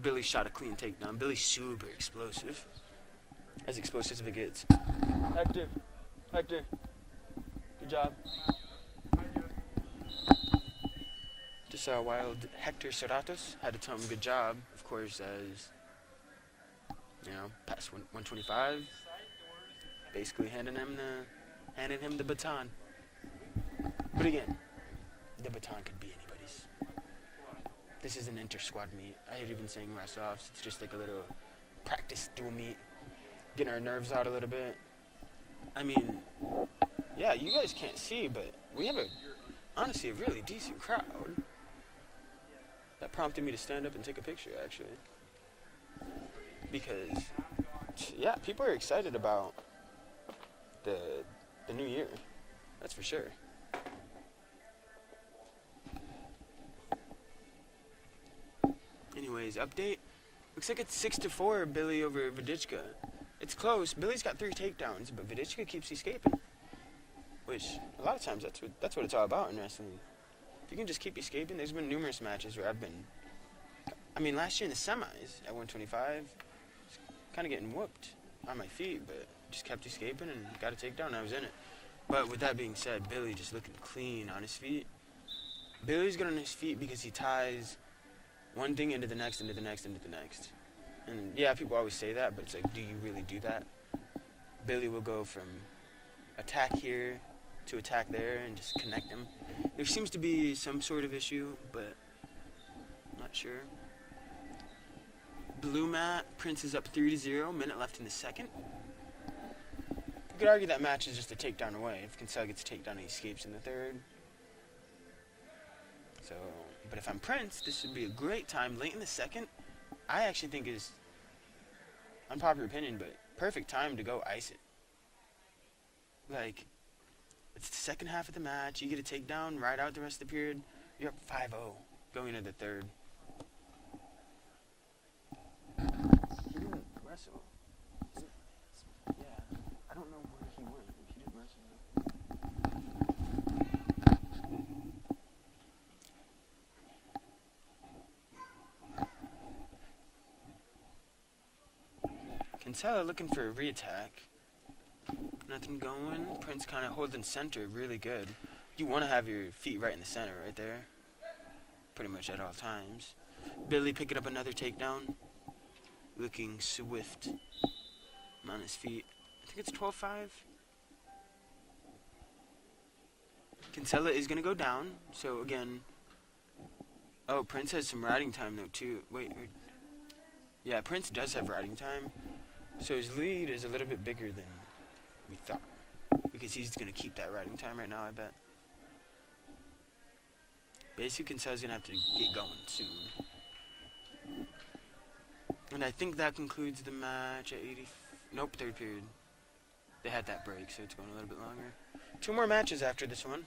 [SPEAKER 2] Billy shot a clean takedown. Billy's super explosive. As explosive as it gets. Hector. Good job. Just saw wild Hector Serratos. Had to tell him good job, of course, as, past 125. Basically handing him the baton. But again, the baton could be anybody's. This is an inter-squad meet. I hate even saying wrestle-offs. It's just like a little practice dual meet. Getting our nerves out a little bit. I mean, yeah, you guys can't see, but we have honestly a really decent crowd. That prompted me to stand up and take a picture, actually. Because, yeah, people are excited about the new year. That's for sure. Anyways, update. Looks like it's 6-4 Billy over Vidichka. It's close. Billy's got 3 takedowns, but Vidichka keeps escaping. Which, a lot of times, that's what it's all about in wrestling. If you can just keep escaping, there's been numerous matches where last year in the semis at 125, kind of getting whooped on my feet, but just kept escaping and got a takedown and I was in it. But with that being said, Billy just looking clean on his feet. Billy's good on his feet because he ties one thing into the next, into the next, into the next. And yeah, people always say that, but it's like, do you really do that? Billy will go from attack here to attack there and just connect them. There seems to be some sort of issue, but I'm not sure. Blue mat, Prince is up 3-0, minute left in the second. You could argue that match is just a takedown away. If Kinsella gets a takedown, he escapes in the third. So, but if I'm Prince, this would be a great time late in the second. I actually think is unpopular opinion, but perfect time to go ice it. Like, it's the second half of the match. You get a takedown, ride out the rest of the period. You're up 5-0 going into the third. He didn't wrestle. Yeah, I don't know where he went. He didn't wrestle. Kinsella looking for a reattack. Nothing going. Prince kind of holding center really good. You want to have your feet right in the center right there. Pretty much at all times. Billy picking up another takedown. Looking swift. On his feet. I think it's 12-5. Kinsella is going to go down. So, again... Oh, Prince has some riding time, though, too. Wait. Yeah, Prince does have riding time. So his lead is a little bit bigger than we thought. Because he's going to keep that riding time right now, I bet. Basically, Kinsella's going to have to get going soon. And I think that concludes the match at 80... Nope, third period. They had that break, so it's going a little bit longer. 2 more matches after this one.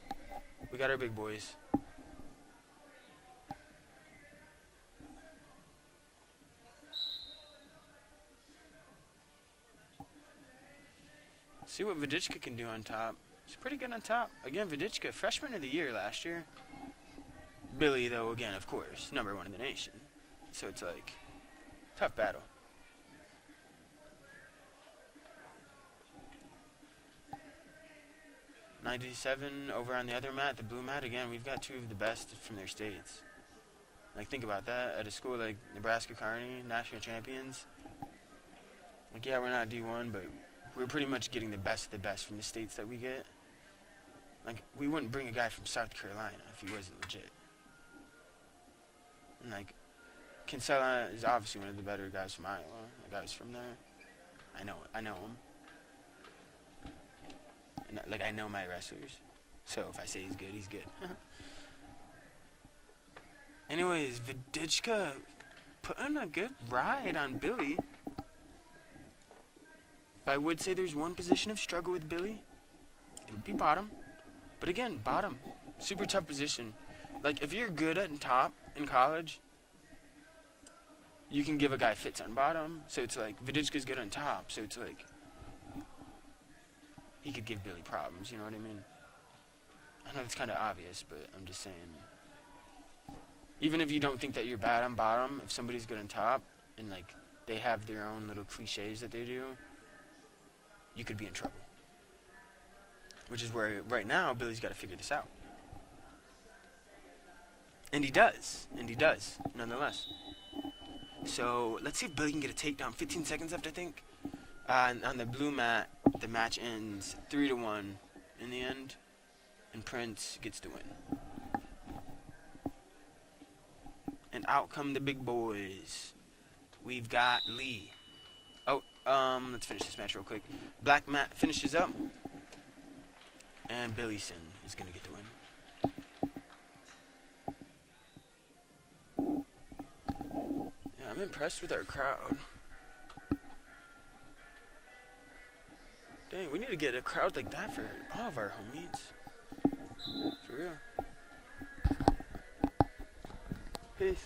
[SPEAKER 2] We got our big boys. See what Vidichka can do on top. He's pretty good on top. Again, Vidichka, freshman of the year last year. Billy, though, again, of course, #1 in the nation. So it's like, tough battle. '97 over on the other mat, the blue mat. Again, we've got 2 of the best from their states. Like, think about that. At a school like Nebraska Kearney, national champions. Like, yeah, we're not D1, but we're pretty much getting the best of the best from the states that we get. Like, we wouldn't bring a guy from South Carolina if he wasn't legit. And, like, Kinsella is obviously one of the better guys from Iowa. The guy's from there. I know him. And, like, I know my wrestlers. So if I say he's good, he's good. Anyways, Vidichka putting a good ride on Billy. If I would say there's one position of struggle with Billy, it would be bottom. But again, bottom. Super tough position. Like, if you're good at top in college, you can give a guy fits on bottom. So it's like, Vidichka's good on top. So it's like, he could give Billy problems, you know what I mean? I know it's kind of obvious, but I'm just saying. Even if you don't think that you're bad on bottom, if somebody's good on top, and, like, they have their own little cliches that they do, you could be in trouble. Which is where, right now, Billy's got to figure this out. And he does, nonetheless. So, let's see if Billy can get a takedown. 15 seconds left, I think. On the blue mat, the match ends 3-1 in the end, and Prince gets the win. And out come the big boys. We've got Lee. Oh, let's finish this match real quick. Black mat finishes up, and Billyson is gonna get the win. Yeah, I'm impressed with our crowd. Dang, we need to get a crowd like that for all of our home meets. For real. Peace.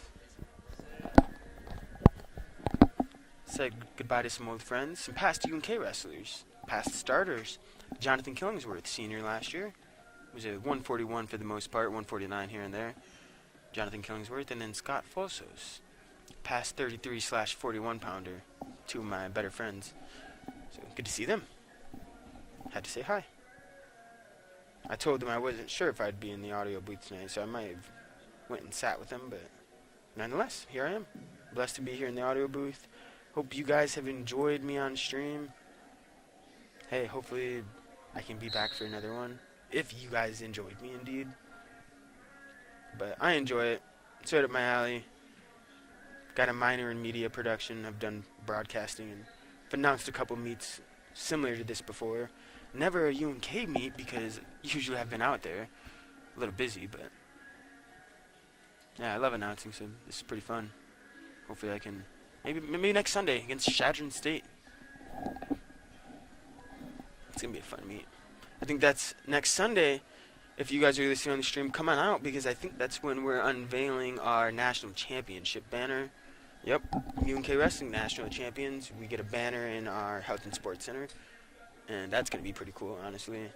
[SPEAKER 2] Said goodbye to some old friends, some past UNK wrestlers, past starters. Jonathan Killingsworth, senior last year. Was a 141 for the most part, 149 here and there. Jonathan Killingsworth, and then Scott Fosos, past 33/41 pounder. 2 of my better friends. So good to see them. Had to say hi. I told them I wasn't sure if I'd be in the audio booth tonight, so I might have went and sat with them, but nonetheless, here I am. Blessed to be here in the audio booth. Hope you guys have enjoyed me on stream. Hey, hopefully I can be back for another one, if you guys enjoyed me indeed. But I enjoy it. It's right up my alley. Got a minor in media production. I've done broadcasting and I've announced a couple meets similar to this before. Never a UNK meet because usually I've been out there. A little busy, but yeah, I love announcing, so this is pretty fun. Hopefully I can, maybe next Sunday against Chadron State. It's going to be a fun meet. I think that's next Sunday. If you guys are listening on the stream, come on out, because I think that's when we're unveiling our national championship banner. Yep, UNK Wrestling National Champions. We get a banner in our Health and Sports Center, and that's going to be pretty cool, honestly.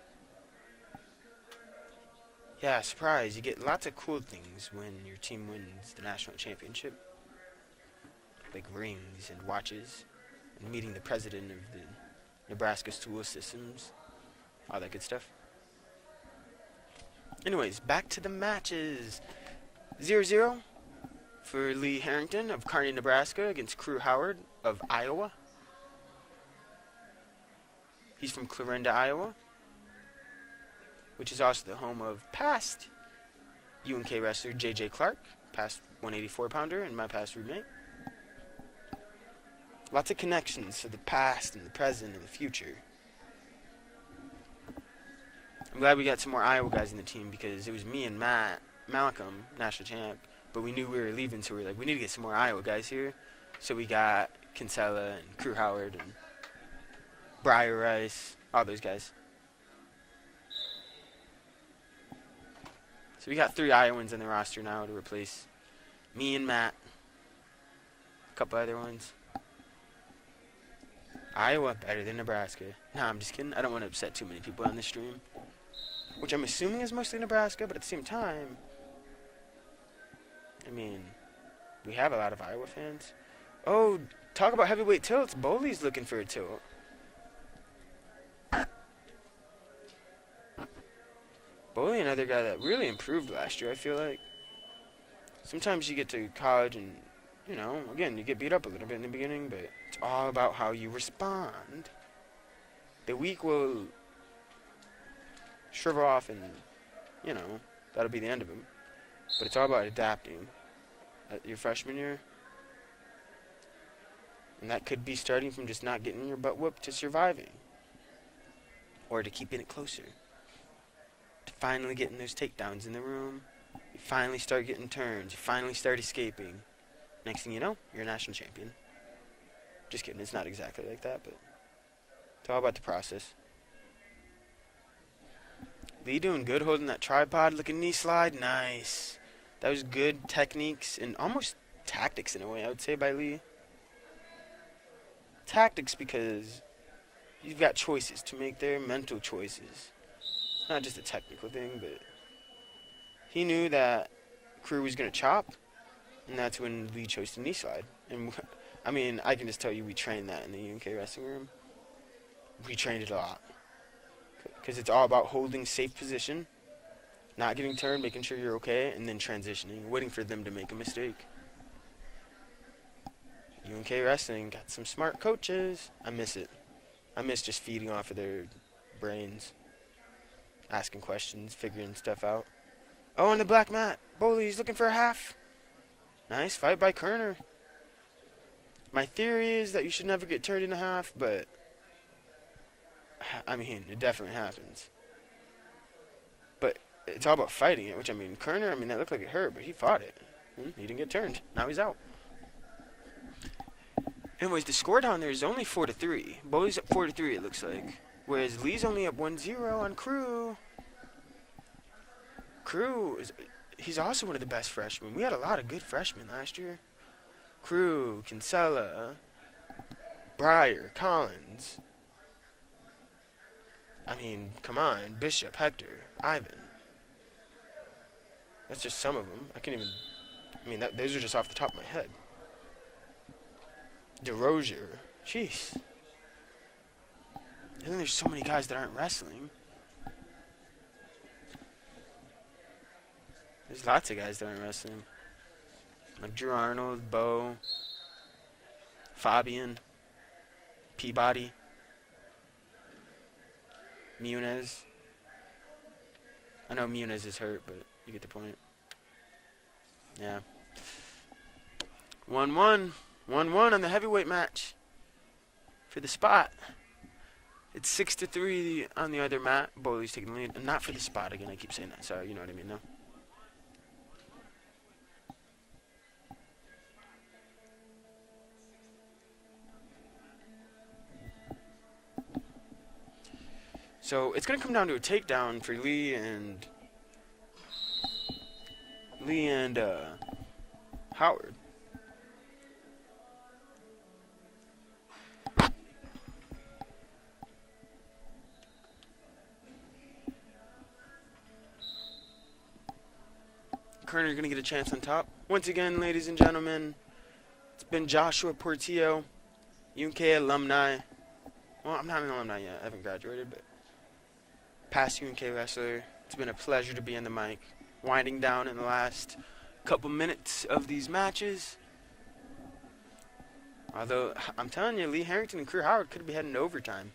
[SPEAKER 2] Yeah, surprise. You get lots of cool things when your team wins the national championship. Like rings and watches, and meeting the president of the Nebraska School Systems, all that good stuff. Anyways, back to the matches. 0-0 for Lee Harrington of Kearney, Nebraska against Crew Howard of Iowa. He's from Clarinda, Iowa. which is also the home of past UNK wrestler JJ Clark, past 184-pounder, and my past roommate. Lots of connections to the past and the present and the future. I'm glad we got some more Iowa guys in the team because it was me and Malcolm, national champ, but we knew we were leaving, so we were like, we need to get some more Iowa guys here. So we got Kinsella and Crew Howard and Briar Rice, all those guys. So we got 3 Iowans in the roster now to replace me and Matt. A couple other ones. Iowa better than Nebraska. Nah, I'm just kidding. I don't want to upset too many people on this stream. Which I'm assuming is mostly Nebraska, but at the same time, I mean, we have a lot of Iowa fans. Oh, talk about heavyweight tilts. Boley's looking for a tilt. Boley, another guy that really improved last year, I feel like. Sometimes you get to college and, you know, again, you get beat up a little bit in the beginning, but it's all about how you respond. The weak will shrivel off and, you know, that'll be the end of him. But it's all about adapting at your freshman year. And that could be starting from just not getting your butt whooped to surviving. Or to keeping it closer. To finally getting those takedowns in the room. You finally start getting turns. You finally start escaping. Next thing you know, you're a national champion. Just kidding, it's not exactly like that, but it's all about the process. Lee doing good holding that tripod, looking knee slide, nice. That was good techniques and almost tactics in a way, I would say, by Lee. Tactics because you've got choices to make there, mental choices. It's not just a technical thing, but he knew that Crew was going to chop, and that's when Lee chose to knee slide. And I mean, I can just tell you we trained that in the UK wrestling room. We trained it a lot. Because it's all about holding safe position, not getting turned, making sure you're okay, and then transitioning, waiting for them to make a mistake. UNK wrestling got some smart coaches. I miss it. I miss just feeding off of their brains, asking questions, figuring stuff out. Oh, on the black mat, Boley's looking for a half. Nice fight by Kerner. My theory is that you should never get turned in a half, but I mean, it definitely happens. But it's all about fighting it, which, I mean, Kerner, I mean, that looked like it hurt, but he fought it. He didn't get turned. Now he's out. Anyways, the score down there is only 4-3. Boley's up 4-3, it looks like. Whereas Lee's only up 1-0 on Crew. He's also one of the best freshmen. We had a lot of good freshmen last year. Crew, Kinsella, Breyer, Collins. I mean, come on. Bishop, Hector, Ivan. That's just some of them. I can't even... I mean, those are just off the top of my head. DeRozier. Jeez. And then there's so many guys that aren't wrestling. There's lots of guys that aren't wrestling. Like Drew Arnold, Bo, Fabian, Peabody, Muniz. I know Muniz is hurt, but you get the point. Yeah. 1-1. 1-1 on the heavyweight match for the spot. It's 6-3 on the other mat. Boley's taking the lead. Not for the spot again. I keep saying that. Sorry, you know what I mean, though. So it's going to come down to a takedown for Lee and Howard. Kerner's going to get a chance on top. Once again, ladies and gentlemen, it's been Joshua Portillo, UK alumni. Well, I'm not an alumni yet. I haven't graduated, but past UNK wrestler. It's been a pleasure to be on the mic. Winding down in the last couple minutes of these matches. Although, I'm telling you, Lee Harrington and Crew Howard could be heading to overtime.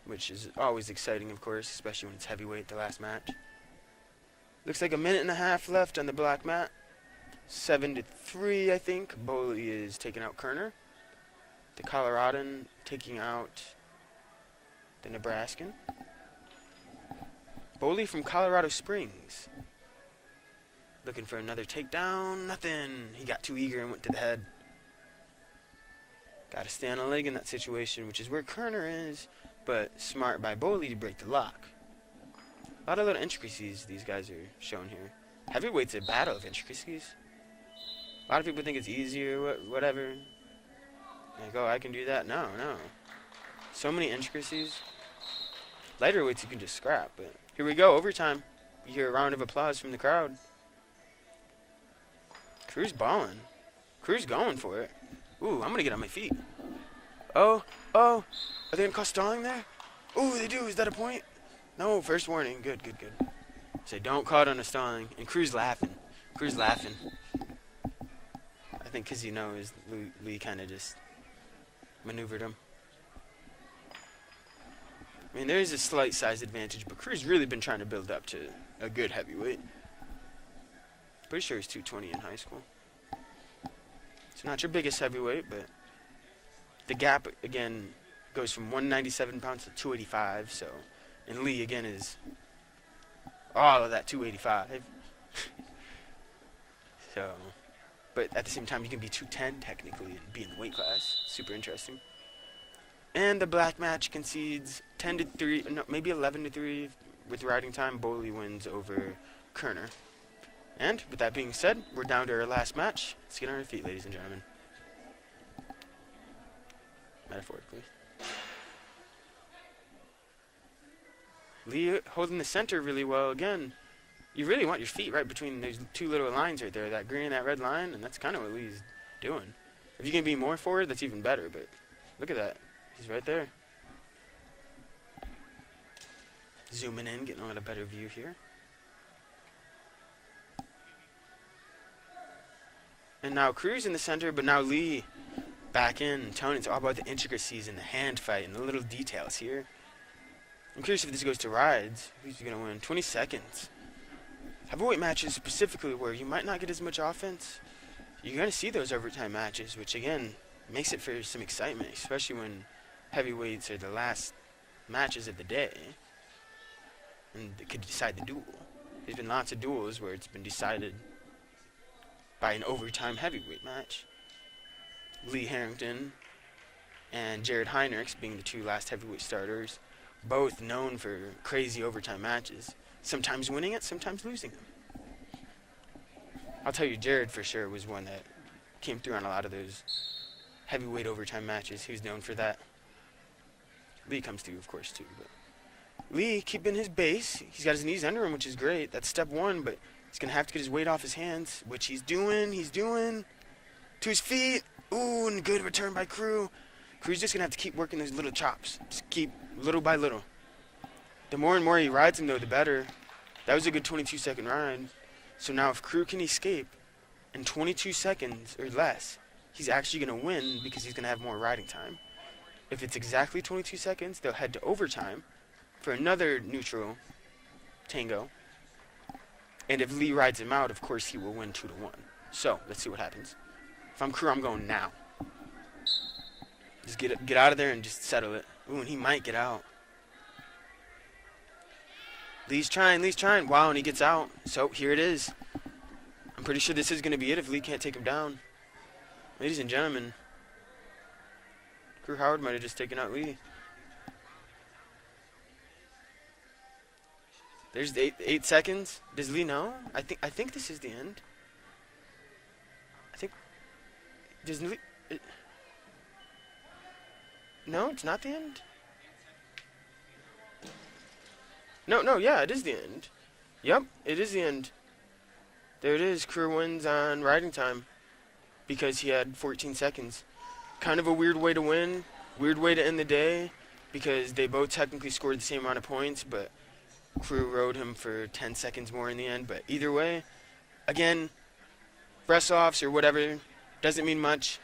[SPEAKER 2] which is always exciting, of course, especially when it's heavyweight, the last match. Looks like a minute and a half left on the black mat. 7-3, I think. Boley is taking out Kerner. The Coloradan taking out the Nebraskan. Boley from Colorado Springs. Looking for another takedown. Nothing. He got too eager and went to the head. Got to stay on a leg in that situation, which is where Kerner is, but smart by Boley to break the lock. A lot of little intricacies these guys are showing here. Heavyweight's a battle of intricacies. A lot of people think it's easier, whatever. Like, oh, I can do that. No. So many intricacies. Lighter weights you can just scrap, but here we go, overtime. You hear a round of applause from the crowd. Crew's balling. Crew's going for it. Ooh, I'm gonna get on my feet. Oh, are they gonna call stalling there? Ooh, they do. Is that a point? No, first warning. Good. Say, don't call it on a stalling. And Crew's laughing. I think because he knows Lee kind of just maneuvered him. I mean, there is a slight size advantage, but Crew's really been trying to build up to a good heavyweight. Pretty sure he's 220 in high school. It's not your biggest heavyweight, but the gap, again, goes from 197 pounds to 285, so... And Lee, again, is all of that 285. So... But at the same time, you can be 210, technically, and be in the weight class. Super interesting. And the black match concedes 10-3, no, maybe 11-3 with riding time. Boley wins over Kerner. And with that being said, we're down to our last match. Let's get on our feet, ladies and gentlemen. Metaphorically. Lee holding the center really well again. You really want your feet right between those two little lines right there, that green and that red line, and that's kind of what Lee's doing. If you can be more forward, that's even better, but look at that. He's right there. Zooming in, getting a little better view here. And now Crew's in the center, but now Lee back in. Tony, it's all about the intricacies and the hand fight and the little details here. I'm curious if this goes to rides. Who's going to win? 20 seconds. Heavyweight matches specifically where you might not get as much offense. You're going to see those overtime matches, which again makes it for some excitement, especially when heavyweights are the last matches of the day and they could decide the duel. There's been lots of duels where it's been decided by an overtime heavyweight match. Lee Harrington and Jared Heinrichs being the two last heavyweight starters, both known for crazy overtime matches. Sometimes winning it, sometimes losing them. I'll tell you, Jared for sure was one that came through on a lot of those heavyweight overtime matches. He was known for that. Lee comes through, of course, too. But Lee keeping his base. He's got his knees under him, which is great. That's step one, but he's going to have to get his weight off his hands, which he's doing. To his feet. Ooh, and good return by Crew. Crew's just going to have to keep working those little chops. Just keep little by little. The more and more he rides him, though, the better. That was a good 22-second ride. So now if Crew can escape in 22 seconds or less, he's actually going to win because he's going to have more riding time. If it's exactly 22 seconds, they'll head to overtime for another neutral tango. And if Lee rides him out, of course, he will win 2-1. So let's see what happens. If I'm Crew, I'm going now. Just get out of there and just settle it. Ooh, and he might get out. Lee's trying. Wow, and he gets out. So here it is. I'm pretty sure this is going to be it if Lee can't take him down. Ladies and gentlemen, Crew Howard might have just taken out Lee. There's 8 seconds. Does Lee know? I think this is the end. Does Lee... No, it's not the end. No, yeah, it is the end. Yep, it is the end. There it is. Crew wins on riding time because he had 14 seconds. Kind of a weird way to win, weird way to end the day because they both technically scored the same amount of points, but Crew rode him for 10 seconds more in the end. But either way, again, rest-offs or whatever, doesn't mean much.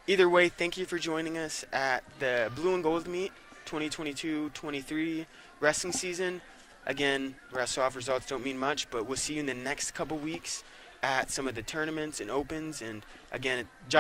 [SPEAKER 2] Either way, thank you for joining us at the Blue and Gold meet 2022-23 wrestling season. Again, wrestle-off results don't mean much, but we'll see you in the next couple weeks at some of the tournaments and opens. And again,